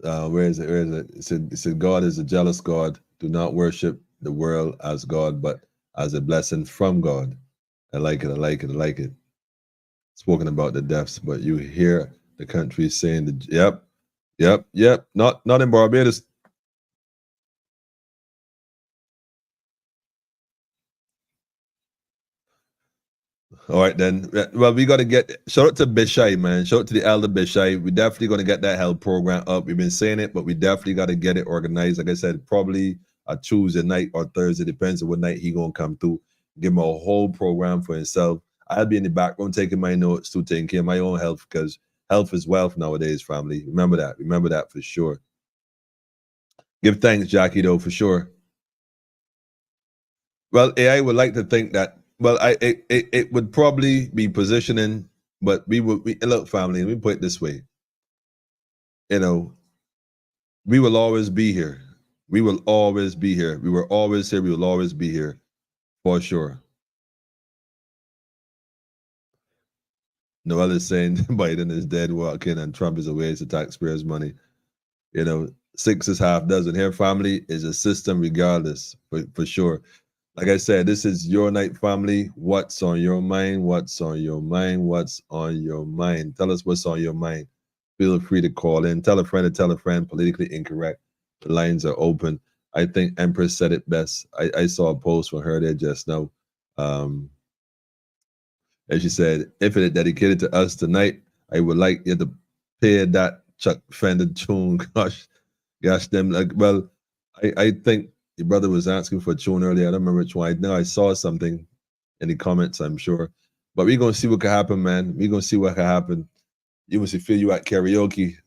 where is it? It said, God is a jealous God. Do not worship the world as God, but as a blessing from God. I like it. Spoken about the deaths, but you hear the country saying, yep. Not in Barbados. All right, then. Well, we got to get, shout out to Bishai, man. Shout out to the elder Bishai. We definitely going to get that health program up. We've been saying it, but we definitely got to get it organized. Like I said, probably a Tuesday night or Thursday, depends on what night he going to come through. Give him a whole program for himself. I'll be in the background taking my notes too, taking care of my own health, because health is wealth nowadays, family. Remember that for sure. Give thanks, Jackie, though, for sure. Well, AI would like to think that, well, it would probably be positioning, but look, family, let me put it this way. You know, we will always be here. We will always be here. We were always here. We will always be here, for sure. Noel is saying Biden is dead walking and Trump is a waste of taxpayers' money. You know, 6 is half dozen. Here, family, is a system regardless, for sure. Like I said, this is your night, family. What's on your mind? What's on your mind? What's on your mind? Tell us what's on your mind. Feel free to call in. Tell a friend to tell a friend. Politically Incorrect. The lines are open. I think Empress said it best. I saw a post from her there just now. As she said, if it is dedicated to us tonight, I would like you to play that Chuck Fender tune. Gosh, them. Like, well, I think your brother was asking for a tune earlier. I don't remember which one. I know I saw something in the comments, I'm sure. But we're going to see what can happen, man. We're going to see what can happen. You must feel you at karaoke.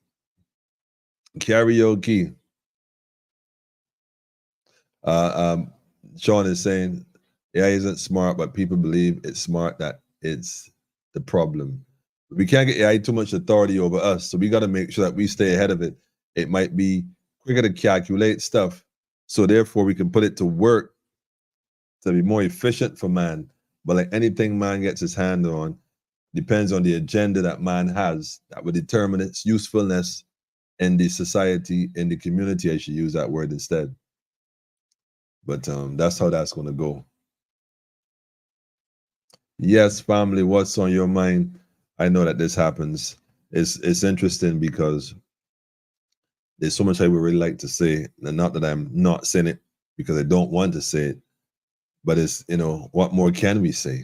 Sean is saying, AI isn't smart, but people believe it's smart that it's the problem. We can't get AI too much authority over us, so we got to make sure that we stay ahead of it. It might be quicker to calculate stuff, so therefore we can put it to work to be more efficient for man. But like anything man gets his hand on, depends on the agenda that man has that will determine its usefulness in the society, in the community. I should use that word instead. But that's how that's going to go. Yes, family, what's on your mind? I know that this happens. It's interesting because there's so much I would really like to say, and not that I'm not saying it because I don't want to say it, but it's, you know, what more can we say?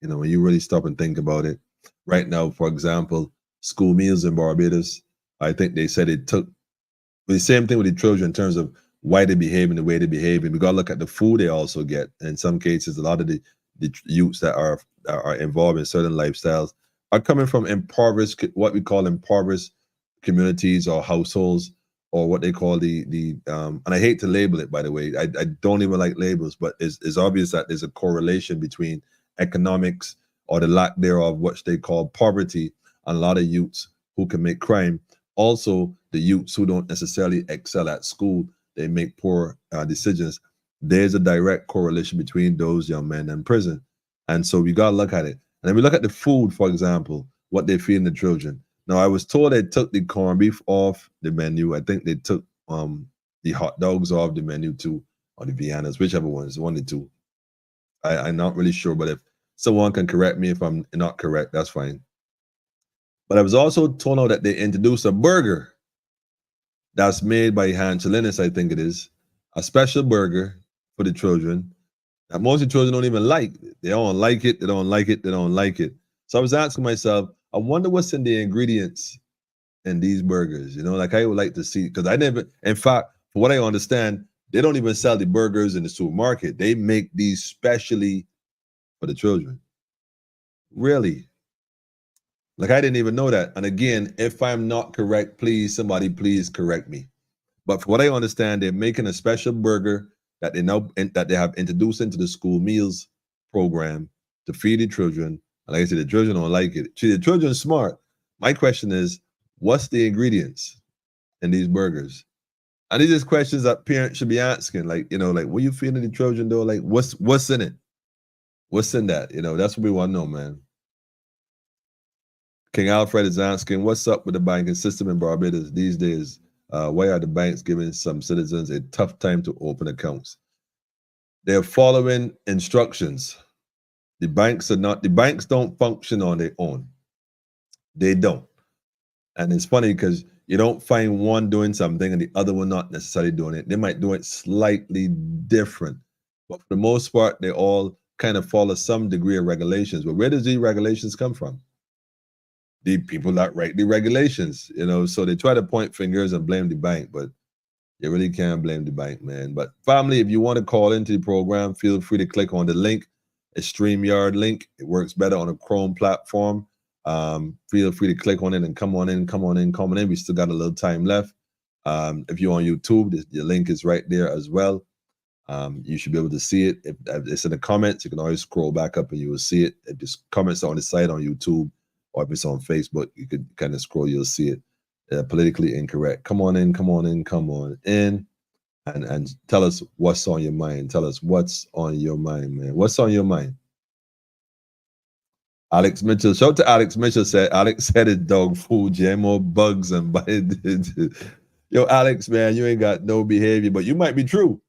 You know, when you really stop and think about it. Right now, for example, school meals in Barbados, I think they said it took the same thing with the children in terms of why they behave in the way they behave. And we got to look at the food they also get. In some cases, a lot of the youths that are involved in certain lifestyles are coming from impoverished, what we call impoverished communities or households, or what they call the and I hate to label it, by the way. I don't even like labels, but it's obvious that there's a correlation between economics or the lack thereof, what they call poverty, and a lot of youths who commit crime. Also, the youths who don't necessarily excel at school, they make poor decisions. There's a direct correlation between those young men and prison. And so we got to look at it. And then we look at the food, for example, what they feed the children. Now, I was told they took the corned beef off the menu. I think they took the hot dogs off the menu too, or the Viennas, whichever ones, one or two. I'm not really sure, but if someone can correct me if I'm not correct, that's fine. But I was also told out that they introduced a burger that's made by Hanchelinis, I think it is, a special burger for the children that most of the children don't even like. They don't like it, they don't like it, they don't like it. So I was asking myself, I wonder what's in the ingredients in these burgers, you know, like I would like to see, because I never, in fact, for what I understand, they don't even sell the burgers in the supermarket. They make these specially for the children. Really? Like, I didn't even know that. And again, if I'm not correct, please, somebody please correct me. But for what I understand, they're making a special burger that they have introduced into the school meals program to feed the children. And like I said, the children don't like it. See, the children are smart. My question is, what's the ingredients in these burgers? And these are questions that parents should be asking. Like, you know, like, what are you feeding the children though? Like, what's in it? What's in that? You know, that's what we want to know, man. King Alfred is asking, what's up with the banking system in Barbados these days? Why are the banks giving some citizens a tough time to open accounts? They're following instructions. The banks don't function on their own. They don't. And it's funny because you don't find one doing something and the other one not necessarily doing it. They might do it slightly different. But for the most part, they all kind of follow some degree of regulations. But where does these regulations come from? The people that write the regulations, you know, so they try to point fingers and blame the bank, but you really can't blame the bank, man. But family, if you want to call into the program, feel free to click on the link, a StreamYard link. It works better on a Chrome platform. Feel free to click on it and come on in. We still got a little time left. If you're on YouTube, the link is right there as well. You should be able to see it. If it's in the comments, you can always scroll back up and you will see it. If there's comments on the site on YouTube, or if it's on Facebook, you could kind of scroll, you'll see it. Politically incorrect. Come on in, and tell us what's on your mind. Tell us what's on your mind, man. What's on your mind? Alex Mitchell, shout out to Alex Mitchell. Alex said it's dog food, GMO bugs and yo, Alex, man, you ain't got no behavior, but you might be true.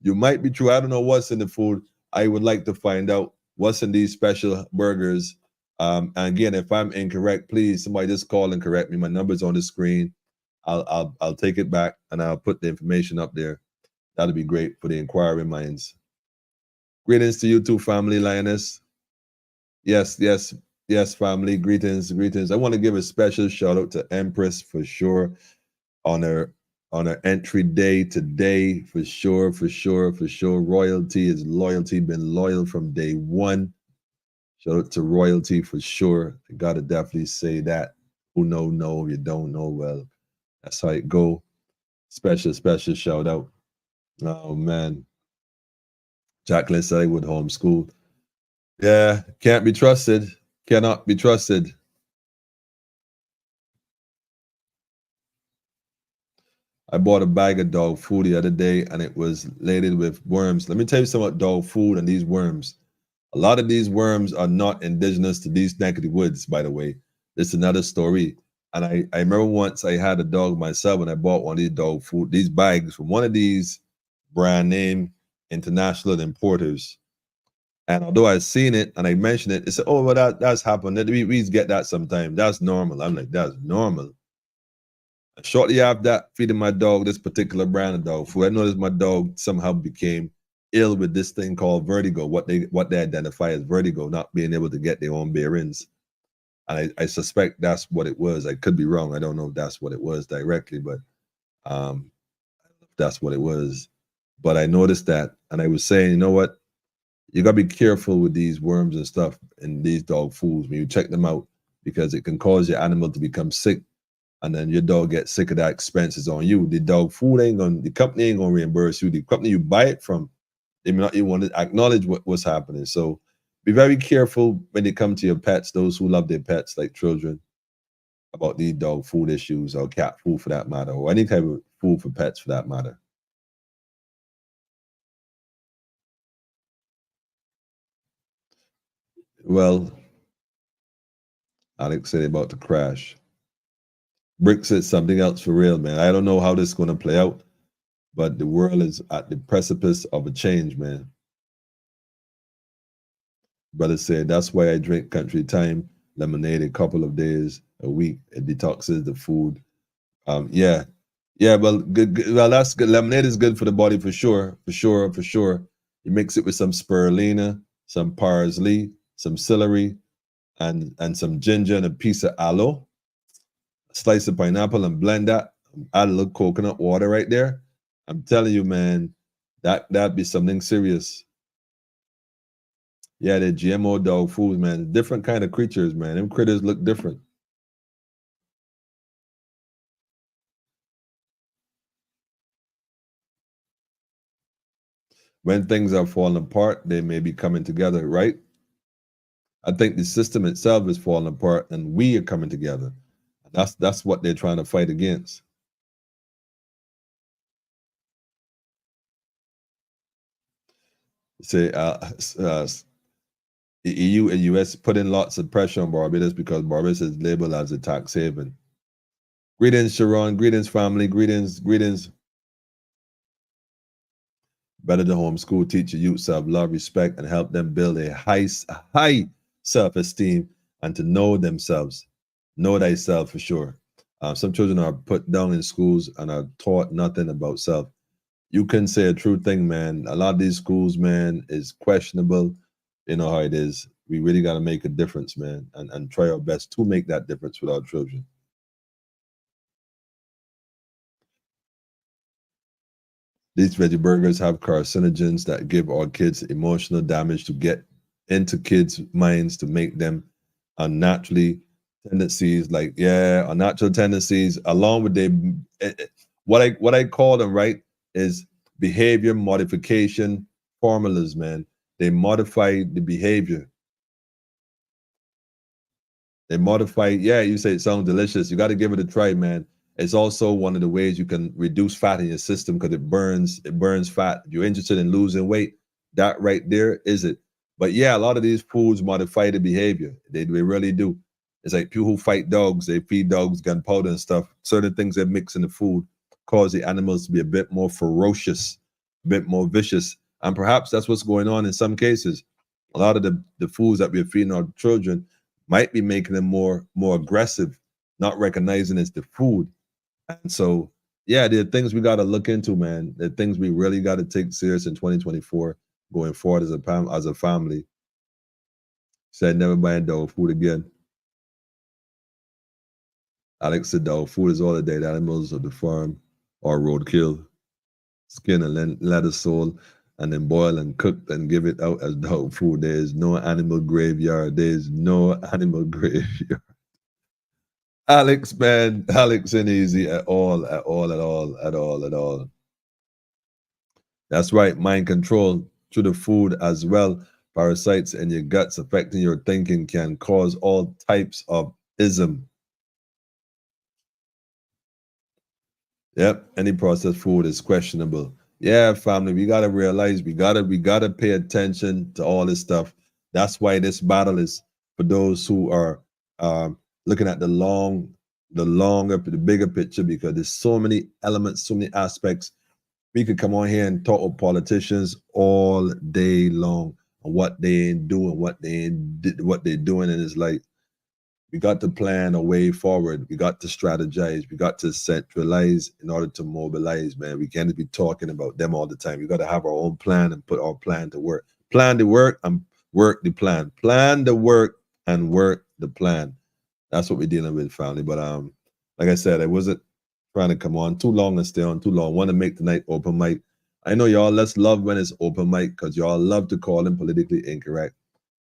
You might be true. I don't know what's in the food. I would like to find out what's in these special burgers. And again, if I'm incorrect, please somebody just call and correct me. My number's on the screen. I'll take it back and I'll put the information up there. That'll be great for the inquiring minds. Greetings to you too, family, Lioness. Yes, family. Greetings. I want to give a special shout out to Empress for sure on her entry day today, for sure. Royalty is loyalty, been loyal from day one. Shout out to Royalty for sure. I gotta definitely say that. Who know, you don't know, well, that's how it go. Special shout out. Oh man. Jacqueline said I would homeschool. Yeah, can't be trusted. Cannot be trusted. I bought a bag of dog food the other day and it was laden with worms. Let me tell you something about dog food and these worms. A lot of these worms are not indigenous to these neck of the woods, by the way. This is another story. And I remember once I had a dog myself and I bought one of these dog food, these bags from one of these brand name international importers. And although I've seen it and I mentioned it, they said, oh, well, that's happened. We get that sometimes. That's normal. I'm like, that's normal. And shortly after that, feeding my dog this particular brand of dog food, I noticed my dog somehow became ill with this thing called vertigo, what they identify as vertigo, not being able to get their own bearings. And I suspect that's what it was. I could be wrong. I don't know if that's what it was directly, but that's what it was. But I noticed that, and I was saying, you know what? You gotta be careful with these worms and stuff in these dog foods when you check them out, because it can cause your animal to become sick and then your dog gets sick of that, expenses on you. The dog food the company ain't gonna reimburse you. The company you buy it from, they may not even want to acknowledge what's happening. So be very careful when it comes to your pets, those who love their pets like children, about these dog food issues or cat food for that matter, or any type of food for pets for that matter. Well, Alex said about the crash. Brick said something else for real, man. I don't know how this is going to play out, but the world is at the precipice of a change, man. Brother said, that's why I drink country time lemonade a couple of days a week. It detoxes the food. Yeah. Well, good. Well, that's good. Lemonade is good for the body for sure. You mix it with some spirulina, some parsley, some celery, and some ginger and a piece of aloe. Slice of pineapple and blend that. Add a little coconut water right there. I'm telling you, man, that'd be something serious. Yeah, the GMO dog food, man. Different kind of creatures, man. Them critters look different. When things are falling apart, they may be coming together, right? I think the system itself is falling apart and we are coming together. That's what they're trying to fight against. Say the EU and US put in lots of pressure on Barbados because Barbados is labeled as a tax haven. Greetings, Sharon. Greetings, family. Greetings. Better to homeschool, teach your youth self-love, respect, and help them build a high self-esteem and to know themselves. Know thyself for sure. Some children are put down in schools and are taught nothing about self. You can say a true thing, man. A lot of these schools, man, is questionable. You know how it is. We really got to make a difference, man, and try our best to make that difference with our children. These veggie burgers have carcinogens that give our kids emotional damage to get into kids' minds to make them unnaturally tendencies, unnatural tendencies, along with what I call them, right, is behavior modification formulas, man. They modify the behavior. They modify, you say it sounds delicious. You got to give it a try, man. It's also one of the ways you can reduce fat in your system because it burns fat. If you're interested in losing weight, that right there is it. But yeah, a lot of these foods modify the behavior. They really do. It's like people who fight dogs, they feed dogs gunpowder and stuff. Certain things they mix in the food cause the animals to be a bit more ferocious, a bit more vicious. And perhaps that's what's going on in some cases. A lot of the foods that we're feeding our children might be making them more aggressive, not recognizing it's the food. And so, yeah, there are things we got to look into, man. There are things we really got to take serious in 2024, going forward as a family. Said never buying dog food again. Alex said dog food is all the dead animals of the farm or roadkill. Skin and let us soul and then boil and cook and give it out as dog food. There is no animal graveyard. There is no animal graveyard. Alex, man, Alex ain't easy at all. That's right, mind control through the food as well. Parasites in your guts affecting your thinking can cause all types of ism. Yep, any processed food is questionable. Yeah, family, we gotta realize we gotta pay attention to all this stuff. That's why this battle is for those who are looking at the bigger picture, because there's so many elements, so many aspects. We could come on here and talk with politicians all day long on what they ain't doing, what they're doing, and it's like we got to plan a way forward. We got to strategize. We got to centralize in order to mobilize, man. We can't be talking about them all the time. We got to have our own plan and put our plan to work. Plan the work and work the plan. Plan the work and work the plan. That's what we're dealing with, family. But like I said, I wasn't trying to come on too long and stay on too long. Want to make tonight open mic. I know y'all less love when it's open mic because y'all love to call them politically incorrect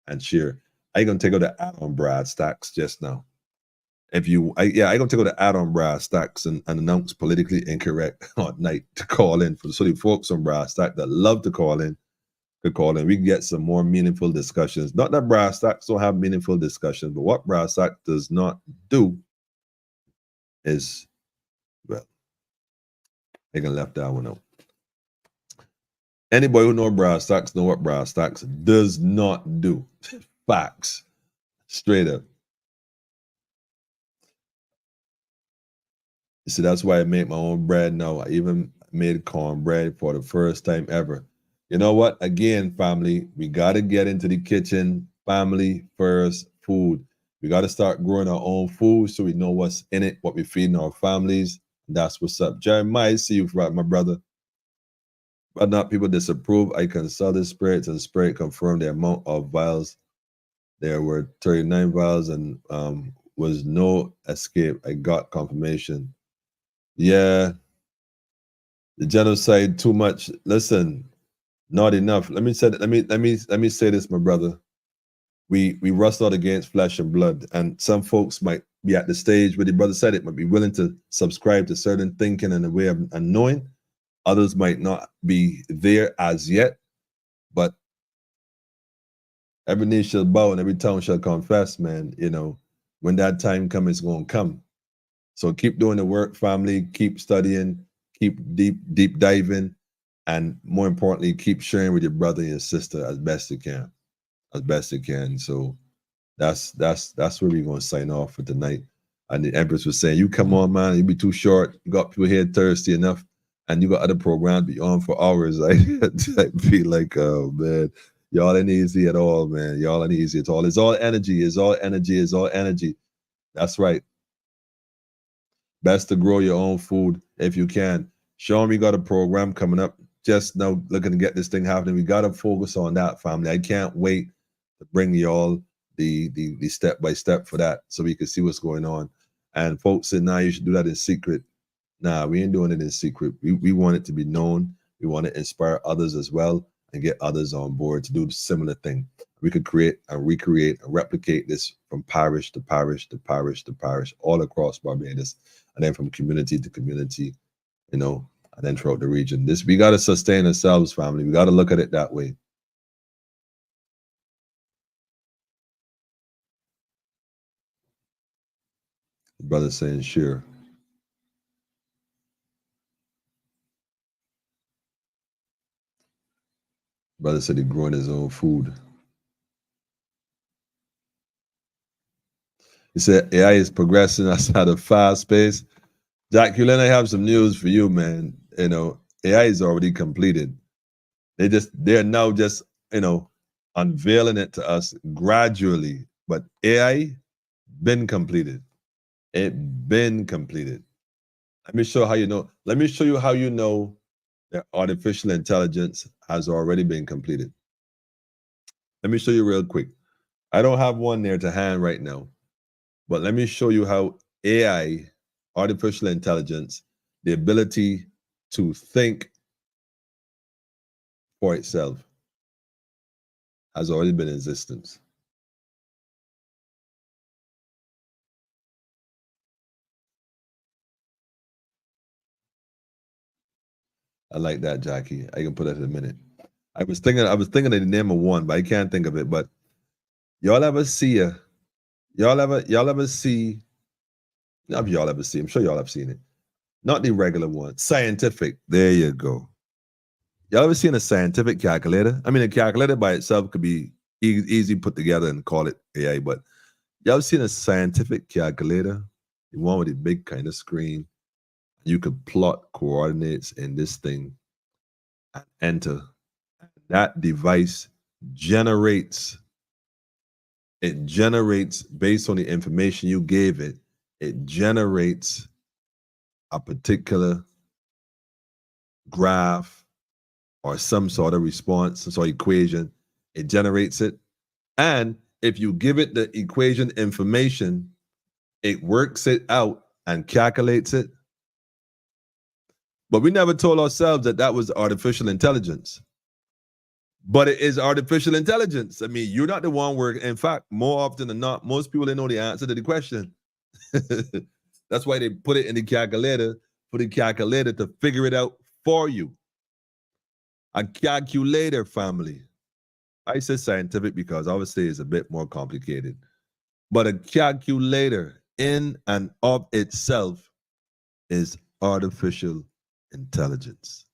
and share. I ain't gonna take out the Adam Brad stacks just now. If you, I gonna take out the ad on brass stacks and announce politically incorrect at night to call in for the folks on brass stack that love to call in. Could call in. We can get some more meaningful discussions. Not that brass stacks don't have meaningful discussions, but what brass stack does not do is, well, they can left that one out. Anybody who know brass stacks know what brass stacks does not do. Facts. Straight up. You see, that's why I make my own bread now. I even made cornbread for the first time ever. You know what? Again, family, we got to get into the kitchen. Family first food. We got to start growing our own food so we know what's in it, what we're feeding our families. That's what's up. Jeremiah, see you, my brother. But not people disapprove. I consulted spirits and spirit confirmed the amount of vials. There were 39 vials and was no escape. I got confirmation. Yeah, the genocide too much. Listen, not enough. Let me say this, my brother. We wrestle against flesh and blood, and some folks might be at the stage where the brother said it, might be willing to subscribe to certain thinking and a way of knowing. Others might not be there as yet, but every knee shall bow and every tongue shall confess, man. You know, when that time comes, it's going to come. So keep doing the work, family. Keep studying, keep deep diving, and more importantly, keep sharing with your brother and your sister as best you can, So that's where we're going to sign off for tonight. And the Empress was saying, "You come on, man. You be too short. You got people here thirsty enough, and you got other programs be on for hours." I be like, "Oh man, y'all ain't easy at all, man. Y'all ain't easy at all. It's all energy. It's all energy. It's all energy." That's right. Best to grow your own food if you can. Sean, we got a program coming up. Just now looking to get this thing happening. We got to focus on that, family. I can't wait to bring y'all the step by step for that so we can see what's going on. And folks said, "Nah, you should do that in secret." Nah, we ain't doing it in secret. We want it to be known. We want to inspire others as well and get others on board to do the similar thing. We could create and recreate and replicate this from parish to parish to parish to parish all across Barbados, and then from community to community, you know, and then throughout the region. We got to sustain ourselves, family. We got to look at it that way. The brother saying, "Sure." Brother said he's growing his own food. He said AI is progressing outside of fast pace. Jacqueline, I have some news for you, man. You know, AI is already completed. They're now just, you know, unveiling it to us gradually. But AI been completed. It been completed. Let me show how you know. Let me show you how you know that artificial intelligence has already been completed. Let me show you real quick. I don't have one there to hand right now, but let me show you how AI, artificial intelligence, the ability to think for itself has already been in existence. I like that, Jackie. I can put that in a minute. I was thinking of the name of one, but I can't think of it. But y'all ever see I'm sure y'all have seen it. Not the regular one. Scientific. There you go. Y'all ever seen a scientific calculator? I mean, a calculator by itself could be easy put together and call it AI, but y'all ever seen a scientific calculator? The one with the big kind of screen. You could plot coordinates in this thing and enter. That device generates based on the information you gave it. It generates a particular graph or some sort of response, some sort of equation. It generates it. And if you give it the equation information, it works it out and calculates it. But we never told ourselves that that was artificial intelligence. But it is artificial intelligence. I mean, you're not the one working. In fact, more often than not, most people, they know the answer to the question. That's why they put it in the calculator, for the calculator to figure it out for you. A calculator, family. I say scientific because obviously it's a bit more complicated. But a calculator in and of itself is artificial intelligence.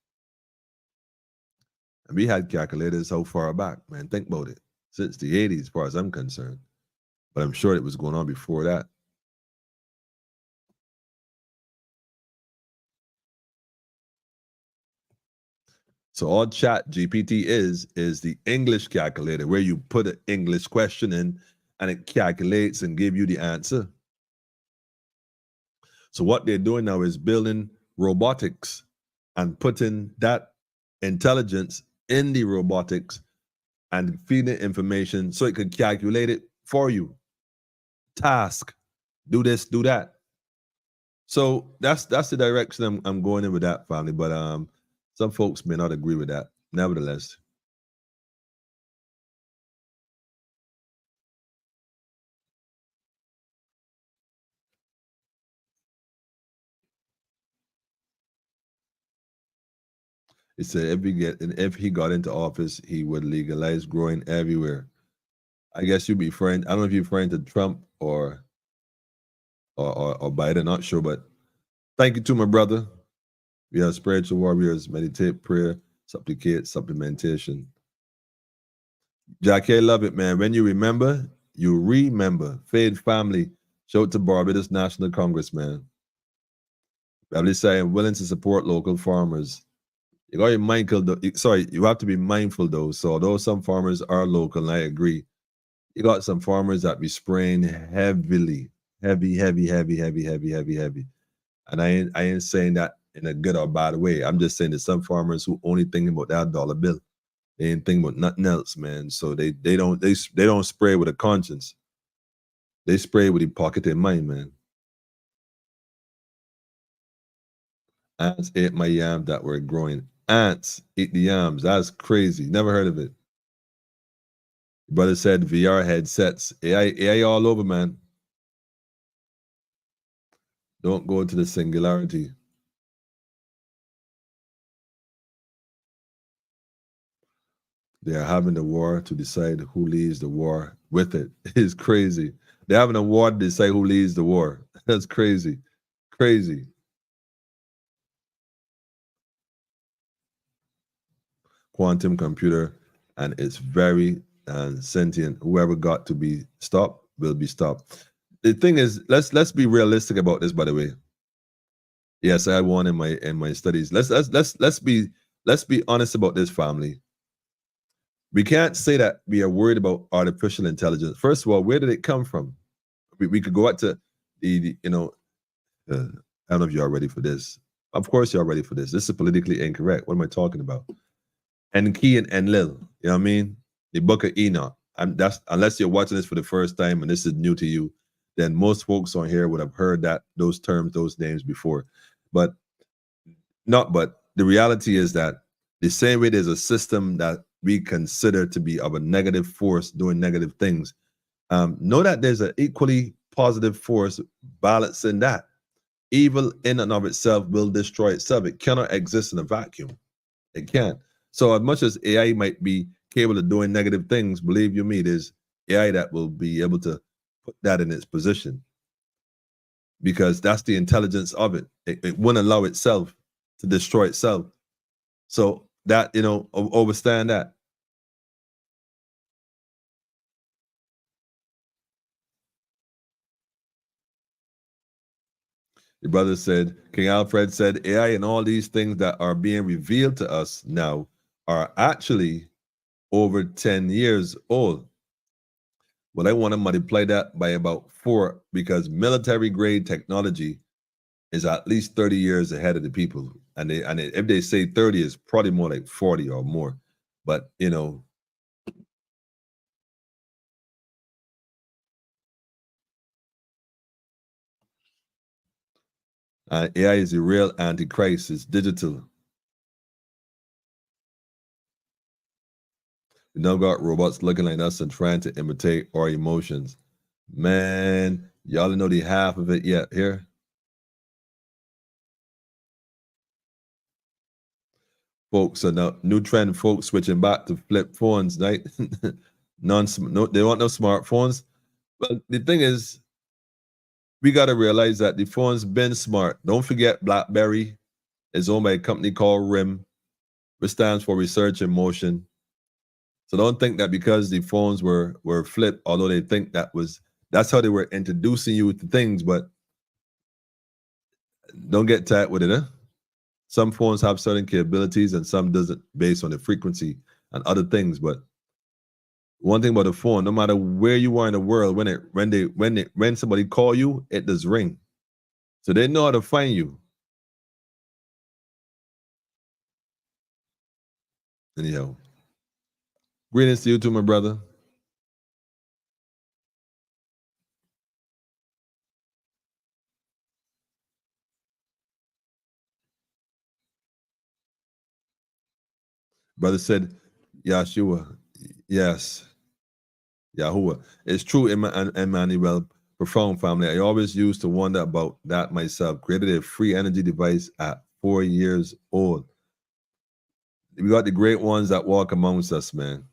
And we had calculators so far back, man. Think about it. Since the 80s, as far as I'm concerned. But I'm sure it was going on before that. So all Chat GPT is the English calculator, where you put an English question in and it calculates and give you the answer. So what they're doing now is building robotics and putting that intelligence in the robotics and feeding information so it could calculate it for you. Task, do this, do that. So that's the direction I'm going in with that, family. But some folks may not agree with that. Nevertheless, it said if he got into office, he would legalize growing everywhere. I guess you'd be referring. I don't know if you're referring to Trump or Biden. Not sure, but thank you to my brother. We are spiritual warriors. Meditate, prayer, supplicate, supplementation. Jackie, love it, man. When you remember, you remember. Fade family. Show it to Barbados National Congress, man. Family saying willing to support local farmers. You got to be mindful. Sorry, you have to be mindful though. So although some farmers are local, and I agree, you got some farmers that be spraying heavily, heavy. And I ain't saying that in a good or bad way. I'm just saying that some farmers who only thinking about that dollar bill. They ain't thinking about nothing else, man. So they don't spray with a conscience. They spray with the pocket in mind, man. Ants ate my yams that were growing. Ants eat the yams. That's crazy. Never heard of it. Brother said VR headsets. AI all over, man. Don't go into the singularity. They are having the war to decide who leads the war with it. It's crazy. They're having a war to decide who leads the war. That's crazy. Crazy. Quantum computer, and it's very sentient. Whoever got to be stopped will be stopped. The thing is, let's be realistic about this, by the way. Yes, I had one in my studies. Let's be honest about this, family. We can't say that we are worried about artificial intelligence. First of all, where did it come from? We could go out to the I don't know if you are ready for this. Of course you are ready for this. This is politically incorrect. What am I talking about? Enki and Enlil, you know what I mean? The book of Enoch. That's unless you're watching this for the first time and this is new to you, then most folks on here would have heard those terms, those names before. But the reality is that the same way there's a system that we consider to be of a negative force doing negative things, know that there's an equally positive force balancing that. Evil in and of itself will destroy itself. It cannot exist in a vacuum. It can't. So as much as AI might be capable of doing negative things, believe you me, there's AI that will be able to put that in its position, because that's the intelligence of it. It wouldn't allow itself to destroy itself. So that, understand that. Your brother said, King Alfred said, AI and all these things that are being revealed to us now are actually over 10 years old. Well, I want to multiply that by about 4, because military grade technology is at least 30 years ahead of the people. And if they say 30, it's probably more like 40 or more. But, AI is the real antichrist. It's digital. We now got robots looking like us and trying to imitate our emotions. Man, Y'all know the half of it yet here. Folks, so now new trend, folks switching back to flip phones, right? No, they want no smartphones. Well, the thing is, we got to realize that the phone's been smart. Don't forget BlackBerry is owned by a company called RIM, which stands for Research in Motion. So don't think that because the phones were flipped, although they think that's how they were introducing you to things, but don't get tight with it, huh? Some phones have certain capabilities and some doesn't based on the frequency and other things. But one thing about a phone, no matter where you are in the world, when somebody call you, it does ring. So they know how to find you. Anyhow, greetings to you too, my brother. Brother said, Yahshua, yes, Yahuwah. It's true, Emmanuel, profound family. I always used to wonder about that myself. Created a free energy device at 4 years old. We got the great ones that walk amongst us, man.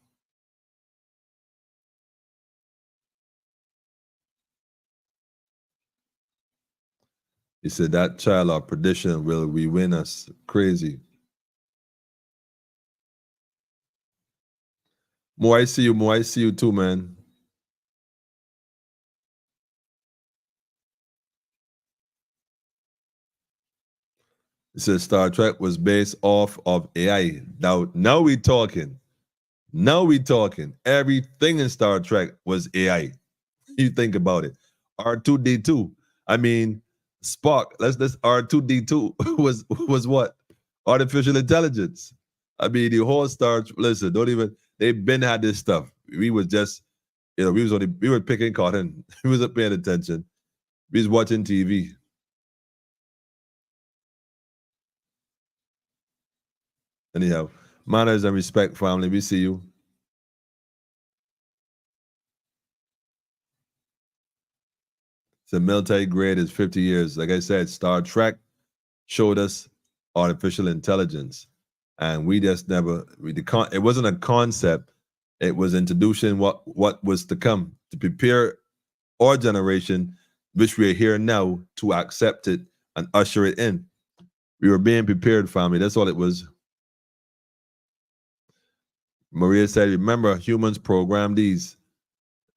He said that child of perdition will win us. Crazy. More I see you too, man. It says Star Trek was based off of AI. Now we talking. Now we talking. Everything in Star Trek was AI. You think about it. R2D2. I mean, Spock. Let's R2D2 was what? Artificial intelligence. I mean, the whole Star. Listen, don't even. They've been had this stuff. We was just, we were picking cotton. We wasn't paying attention. We was watching TV. Anyhow, manners and respect, family. We see you. So military grade is 50 years. Like I said, Star Trek showed us artificial intelligence, and we just never. It wasn't a concept. It was introducing what was to come to prepare our generation, which we are here now, to accept it and usher it in. We were being prepared, family. That's all it was. Maria said, remember, humans program these.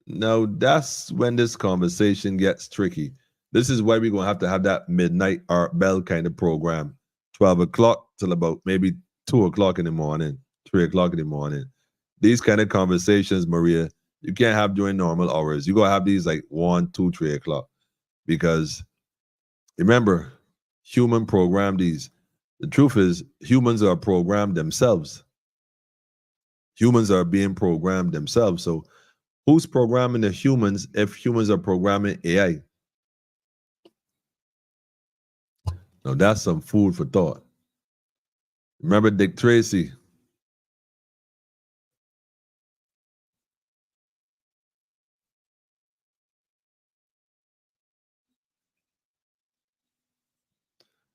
Now, that's when this conversation gets tricky. This is why we're going to have that midnight art bell kind of program, 12 o'clock till about maybe 2 o'clock in the morning, 3 o'clock in the morning. These kind of conversations, Maria, you can't have during normal hours. You got to have these like 1, 2, 3 o'clock. Because remember, human program these. The truth is, humans are programmed themselves. Humans are being programmed themselves. So who's programming the humans if humans are programming AI? Now that's some food for thought. Remember Dick Tracy?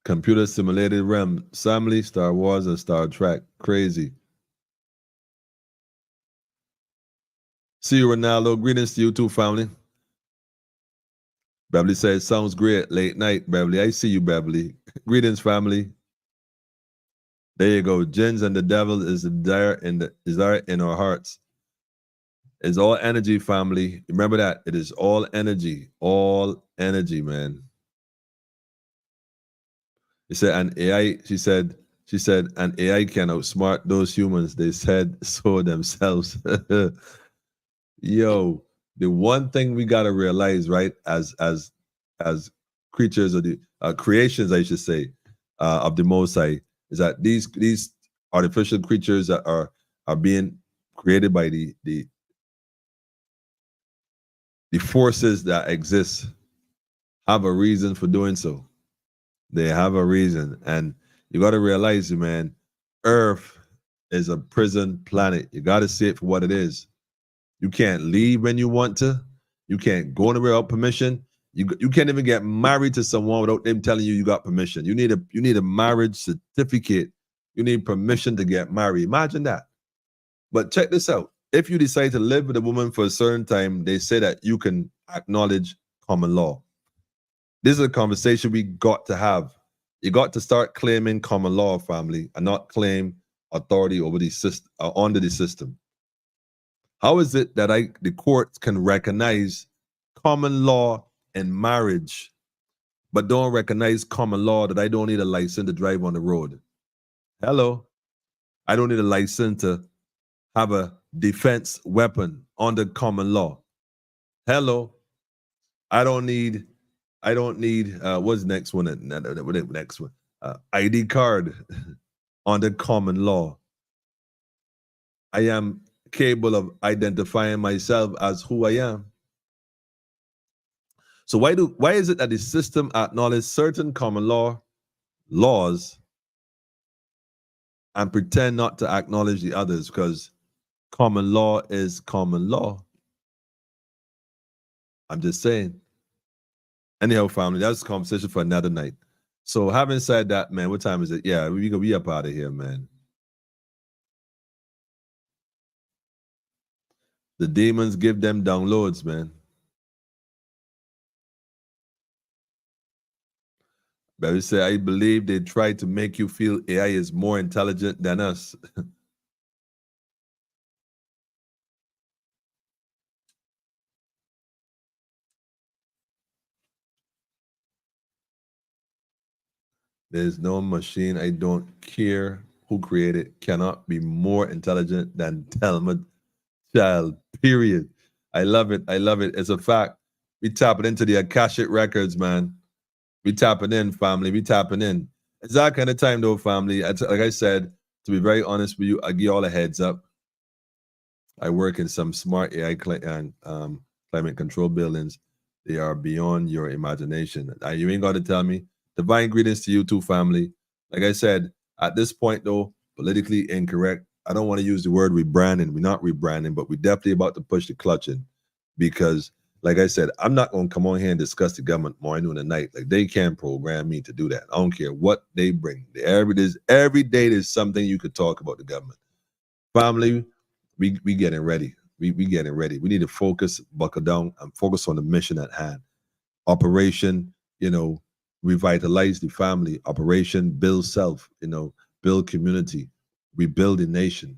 Computer simulated realm, family, Star Wars, and Star Trek. Crazy. See you, Ronaldo. Greetings to you too, family. Beverly says, sounds great. Late night, Beverly. I see you, Beverly. Greetings, family. There you go. Jinns and the devil is there in our hearts. It's all energy, family. Remember that. It is all energy. All energy, man. She said, and AI, she said, and AI can outsmart those humans. They said so themselves. Yo, the one thing we gotta realize, right, as creatures of the creations, I should say, of the Most High, is that these artificial creatures that are being created by the forces that exist have a reason for doing so. They have a reason, and you got to realize, man, Earth is a prison planet. You got to see it for what it is. You can't leave when you want to. You can't go anywhere without permission. You can't even get married to someone without them telling you got permission. You need a marriage certificate. You need permission to get married. Imagine that. But check this out. If you decide to live with a woman for a certain time, they say that you can acknowledge common law. This is a conversation we got to have. You got to start claiming common law, family, and not claim authority over the system, under the system. How is it that the courts can recognize common law in marriage, but don't recognize common law that I don't need a license to drive on the road? Hello. I don't need a license to have a defense weapon under common law. Hello. I don't need what's the next one? Next one. ID card under common law. I am capable of identifying myself as who I am. So why is it that the system acknowledges certain common laws and pretend not to acknowledge the others? Because common law is common law. I'm just saying. Anyhow, family, that's a conversation for another night. So having said that, man, what time is it? Yeah, we up out of here, man. The demons give them downloads, man. Barry said, I believe they try to make you feel AI is more intelligent than us. There's no machine, I don't care who created, cannot be more intelligent than Thelma Child, period. I love it. I love it. It's a fact. We tapping into the Akashic records, man. We tapping in, family. We tapping in. It's that kind of time, though, family. Like I said, to be very honest with you, I give you all a heads up. I work in some smart AI and climate control buildings. They are beyond your imagination. You ain't got to tell me. Divine greetings to you too, family. Like I said, at this point, though, politically incorrect. I don't want to use the word rebranding. We're not rebranding, but we're definitely about to push the clutch in because, like I said, I'm not going to come on here and discuss the government morning and night. Like, they can't program me to do that. I don't care what they bring. Every day there's something you could talk about the government. Family, we getting ready. We getting ready. We need to focus, buckle down, and focus on the mission at hand. Operation, revitalize the family. Operation, build self, build community. We build a nation,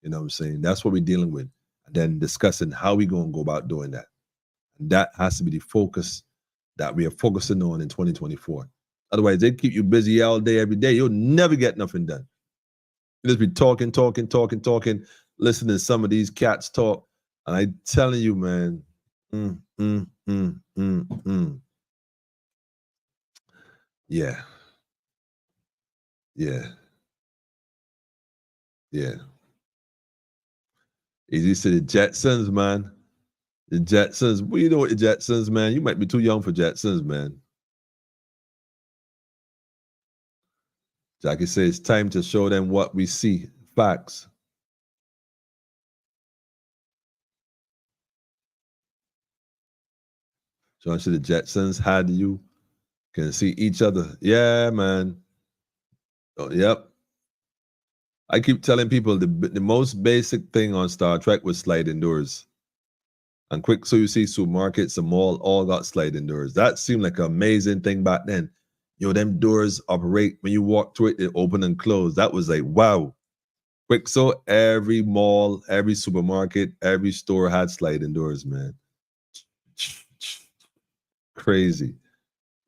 you know what I'm saying? That's what we're dealing with. And then discussing how we're going to go about doing that. And that has to be the focus that we are focusing on in 2024. Otherwise, they keep you busy all day, every day. You'll never get nothing done. You just be talking, listening to some of these cats talk. And I'm telling you, man, Yeah. Easy to the Jetsons, man. The Jetsons. What do you know with the Jetsons, man? You might be too young for Jetsons, man. Jackie says it's time to show them what we see. Facts. John said the Jetsons had you can see each other. Yeah, man. Oh, yep. I keep telling people the most basic thing on Star Trek was sliding doors. And quick, so you see supermarkets, the mall, all got sliding doors. That seemed like an amazing thing back then. Them doors operate, when you walk through it, they open and close. That was like, wow. Quick, so every mall, every supermarket, every store had sliding doors, man. Crazy.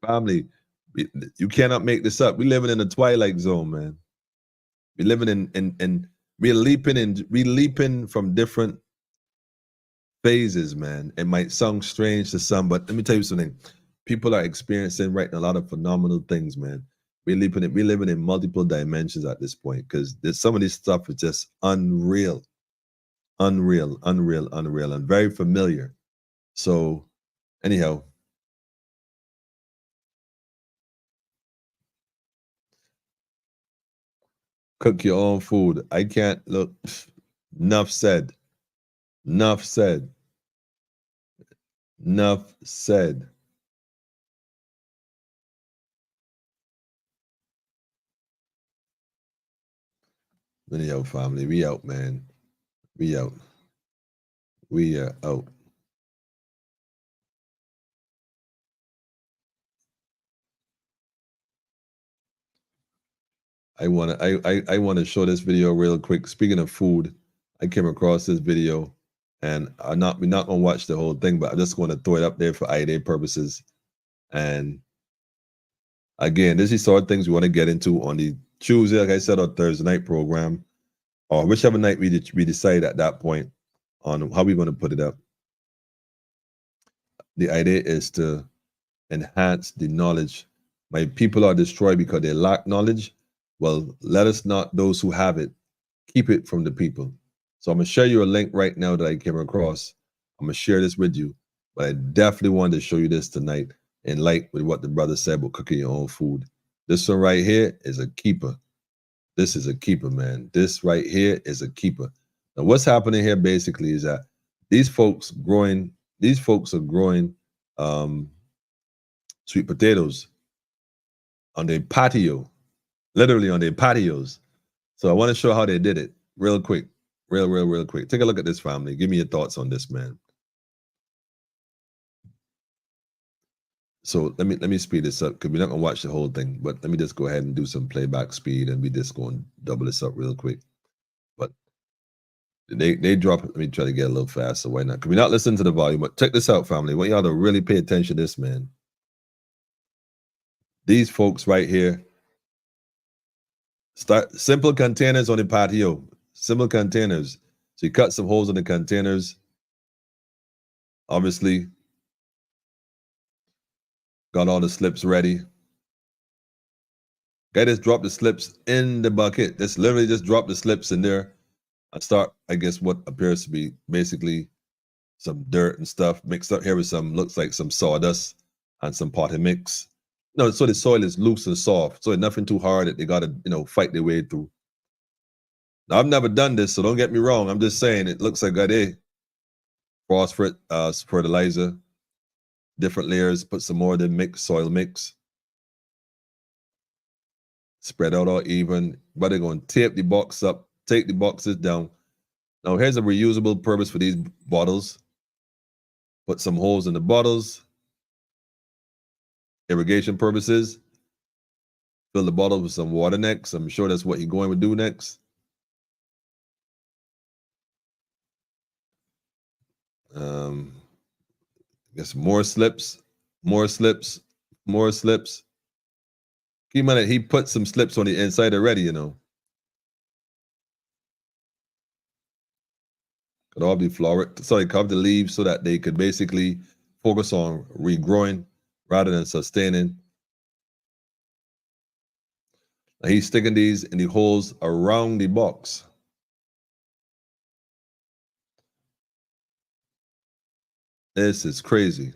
Family, you cannot make this up. We're living in a twilight zone, man. We're living in we're leaping from different phases, man. It might sound strange to some, but let me tell you something. People are experiencing right now a lot of phenomenal things, man. We're living in multiple dimensions at this point because some of this stuff is just unreal, and very familiar. So, anyhow, cook your own food. I can't look. Enough said. Enough said. Enough said. Anyhow, family, we out, man. We out. We are out. I wanna show this video real quick. Speaking of food, I came across this video, and we're not gonna watch the whole thing, but I just want to throw it up there for IDA purposes. And again, this is sort of things we want to get into on the Tuesday, like I said, or Thursday night program, or whichever night we decide at that point on how we're going to put it up. The idea is to enhance the knowledge. My people are destroyed because they lack knowledge. Well, let us not, those who have it, keep it from the people. So I'm going to share you a link right now that I came across. I'm going to share this with you, but I definitely wanted to show you this tonight in light with what the brother said about cooking your own food. This one right here is a keeper. This is a keeper, man. This right here is a keeper. Now, what's happening here basically is that these folks are growing sweet potatoes on their patio, literally on their patios. So I want to show how they did it real quick, real quick. Take a look at this, family. Give me your thoughts on this, man. So let me speed this up because we're not gonna watch the whole thing, but let me just go ahead and do some playback speed and we just go and double this up real quick. But they drop it. Let me try to get a little faster. Why not? Because we're not listening to the volume, but check this out, family. I want y'all to really pay attention to this, man. These folks right here start simple containers on the patio. Simple containers. So you cut some holes in the containers. Obviously, got all the slips ready. Guy just dropped the slips in the bucket. Just literally just drop the slips in there. I start, I guess, what appears to be basically some dirt and stuff mixed up here with some, looks like some sawdust and some potty mix. No, so the soil is loose and soft. So it's nothing too hard that they got to, fight their way through. Now, I've never done this, so don't get me wrong. I'm just saying it looks like a phosphorus, fertilizer, different layers, put some more of the soil mix. Spread out all even, but they're going to tape the box up, take the boxes down. Now, here's a reusable purpose for these bottles. Put some holes in the bottles. Irrigation purposes. Fill the bottle with some water next. I'm sure that's what you're going to do next. I guess more slips. Keep in mind that he put some slips on the inside already, Could all be flowered. Sorry, cover the leaves so that they could basically focus on regrowing rather than sustaining. Now he's sticking these in the holes around the box. This is crazy.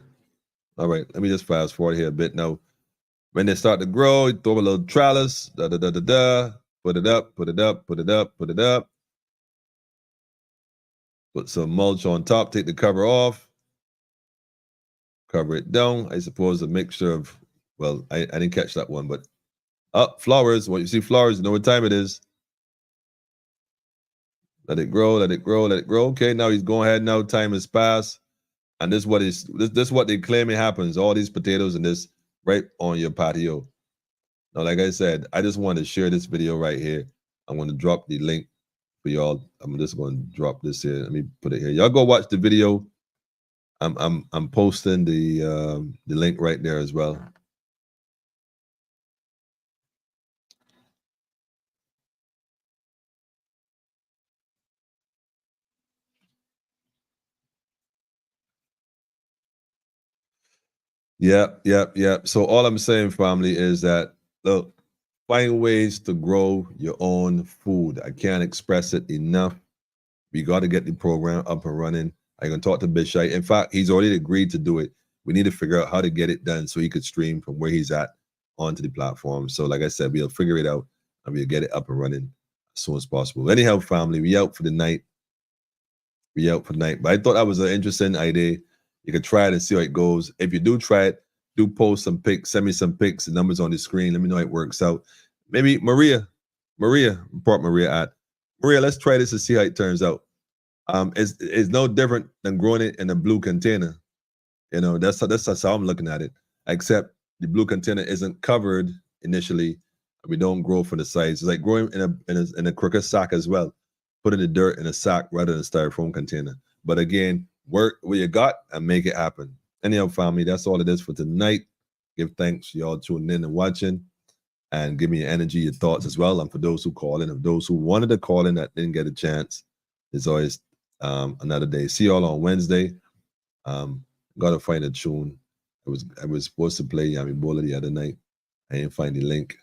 All right, let me just fast forward here a bit now. When they start to grow, you throw a little trellis, put it up. Put some mulch on top, take the cover off, cover it down. I suppose a mixture of, well, I didn't catch that one, but flowers. When you see flowers, you know what time it is. Let it grow. Okay, now he's going ahead now. Time has passed. And this is what they claim it happens. All these potatoes and this right on your patio. Now, like I said, I just wanted to share this video right here. I'm going to drop the link for y'all. I'm just going to drop this here. Let me put it here. Y'all go watch the video. I'm posting the link right there as well. Yep. So all I'm saying, family, is that look, find ways to grow your own food. I can't express it enough. We got to get the program up and running. I'm going to talk to Bishai. In fact, he's already agreed to do it. We need to figure out how to get it done so he could stream from where he's at onto the platform. So like I said, we'll figure it out and we'll get it up and running as soon as possible. Anyhow, family, we out for the night. But I thought that was an interesting idea. You can try it and see how it goes. If you do try it, do post some pics, send me some pics, the numbers on the screen. Let me know how it works out. Maybe Maria, report Maria at Maria, let's try this to see how it turns out. It's no different than growing it in a blue container. You know, that's how I'm looking at it. Except the blue container isn't covered initially. We don't grow from the sides. It's like growing in a crooked sack as well. Putting the dirt in a sack rather than a styrofoam container. But again, work what you got and make it happen. Anyhow, family, that's all it is for tonight. Give thanks for y'all tuning in and watching. And give me your energy, your thoughts as well. And for those who call in, of those who wanted to call in that didn't get a chance, there's always another day. See y'all on Wednesday. Gotta find a tune. I was supposed to play Yami Bola the other night. I didn't find the link.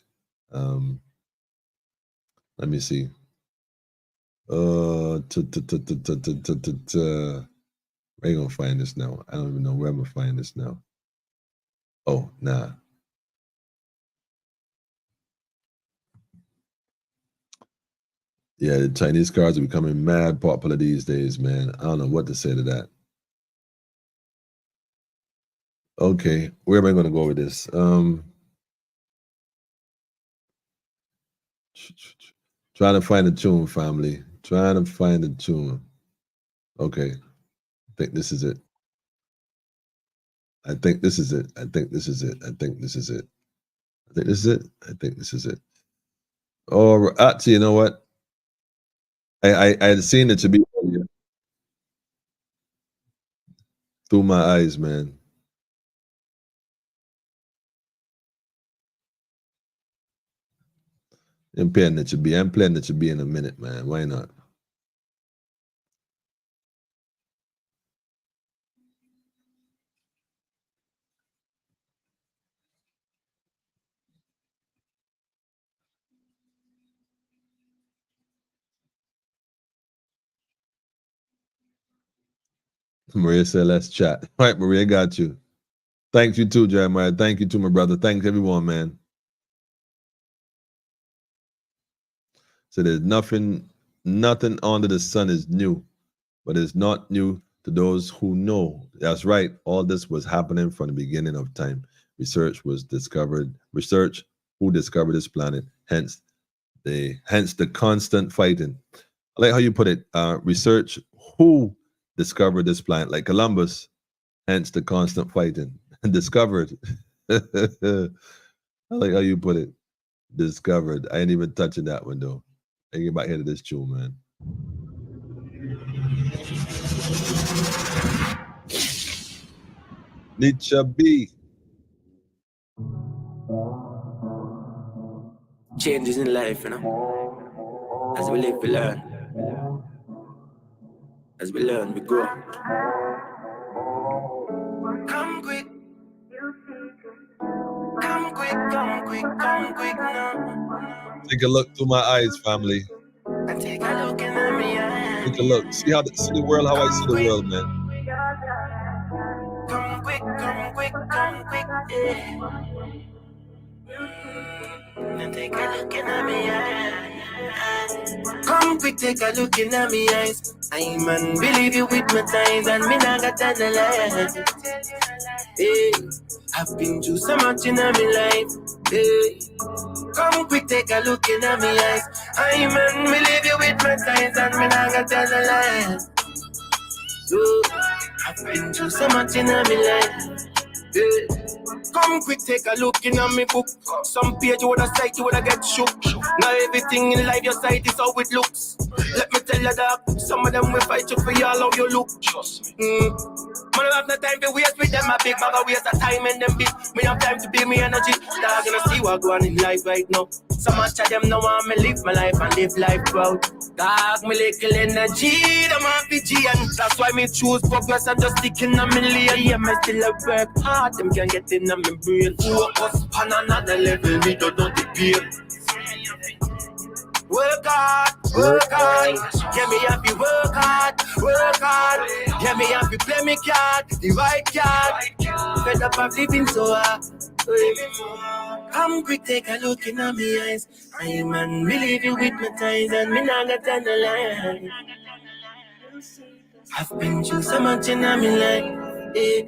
Let me see. Where you gonna find this now? I don't even know where I'm gonna find this now. Oh, nah. Yeah, the Chinese cards are becoming mad popular these days, man. I don't know what to say to that. Okay, where am I going to go with this? Trying to find a tune, family. Trying to find a tune. Okay, I think this is it. I think this is it. I think this is it. I think this is it. I think this is it. I think this is it. Or actually, you know what? I had seen it to be earlier. Through my eyes, man. I'm playing it to be. I'm playing it to be in a minute, man. Why not? Maria said, let's chat. All right, Maria, got you. Thanks you too, Jeremiah. Thank you to my brother. Thanks everyone, man. So there's nothing under the sun is new, but it's not new to those who know. That's right. All this was happening from the beginning of time. Research who discovered this planet, hence the constant fighting. I like how you put it. Research who discovered this planet, like Columbus, hence the constant fighting. Discovered. I like how you put it. Discovered. I ain't even touching that one though. I get back here to this tune, man. Nietzsche B. Changes in life, you know. As we live, we learn. As we learn, we grow. Come quick. Come quick, come quick, come quick now. Take a look through my eyes, family. And take a look in my eyes. Take a look. See the world, how I see the world, man. Come quick, come quick, come quick, yeah. And take a look in my eyes. Come quick, take a look in my eyes. I man believe you with my ties and me not got to lie. Hey, I've been through so much in my life. Hey, come quick, take a look in my eyes. I man believe you with my ties and me not got to lie. So, I've been through so much in my life. Yeah. Come quick, take a look in my book. Some page you woulda sight, you woulda get shook. Now everything in life, your sight is how it looks. Let me tell you that some of them will fight you for y'all how you look. Trust me. Man, I have no time to waste with them. A big bag of waste of time in them bit. Me have time to build me energy. Dog, gonna see what going on in life right now. So much of them know want me live my life and live life proud. Dog, me little energy, them have the G, and that's why me choose progress and just stick in a million. Yeah, me still a work hard, them can get in a me brain. Focus on another level, me don't know the pain. Work hard, work hard. Yeah, me happy work hard, work hard. Yeah, me happy play me card, the right card. Fed up of living so hard. Come quick, take a look in my eyes. I man believe you with my ties and me not got on the line. I've been through so much in my life. Yeah.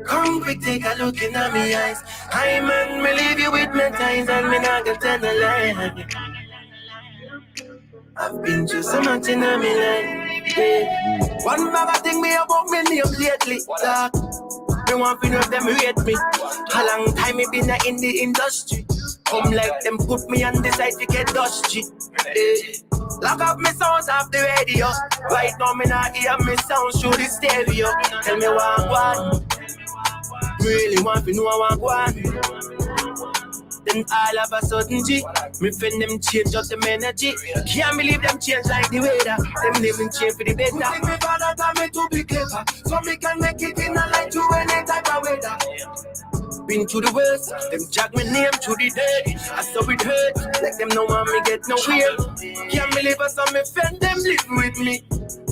Come quick, take a look in my eyes. I man believe you with my ties and me not got on the line. I've been through so much in my life. Yeah. One bag of thing me about me name lately. Dark. Me want to know if them rate me. How long time me been in the industry? Come like them put me on the side to get dusty. Lock up me sounds off the radio. Right now me not hear me sounds through the stereo. Tell me what. Really want to know what. Then all of a sudden, G, me friend them change up them energy. Can't believe them change like the weather. Them living change for the better. Think me father taught me to be clever, so me can make it in a life to any type of weather. Been to the worst, them jack me name to the dead. I saw it hurt, like them no want me get nowhere. Can't believe I saw me friend them live with me.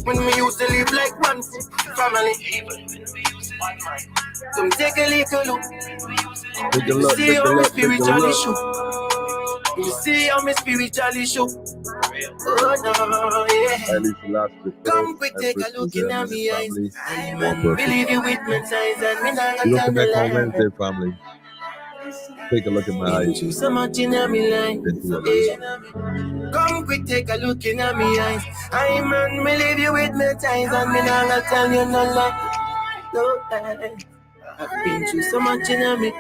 When we used to live like one family. Come take a little look. You see how me spiritually show. You see how me spiritually show. Oh no, yeah. Come quick, take a look in my eyes. I believe you with my eyes and me not gonna tell me Wednesday, family. Take a look at my eyes. You so much in my life. Come quick, take a look in my eyes. I man, believe you with my eyes and me not gonna tell you no lie. No lie. I've been through so much in me.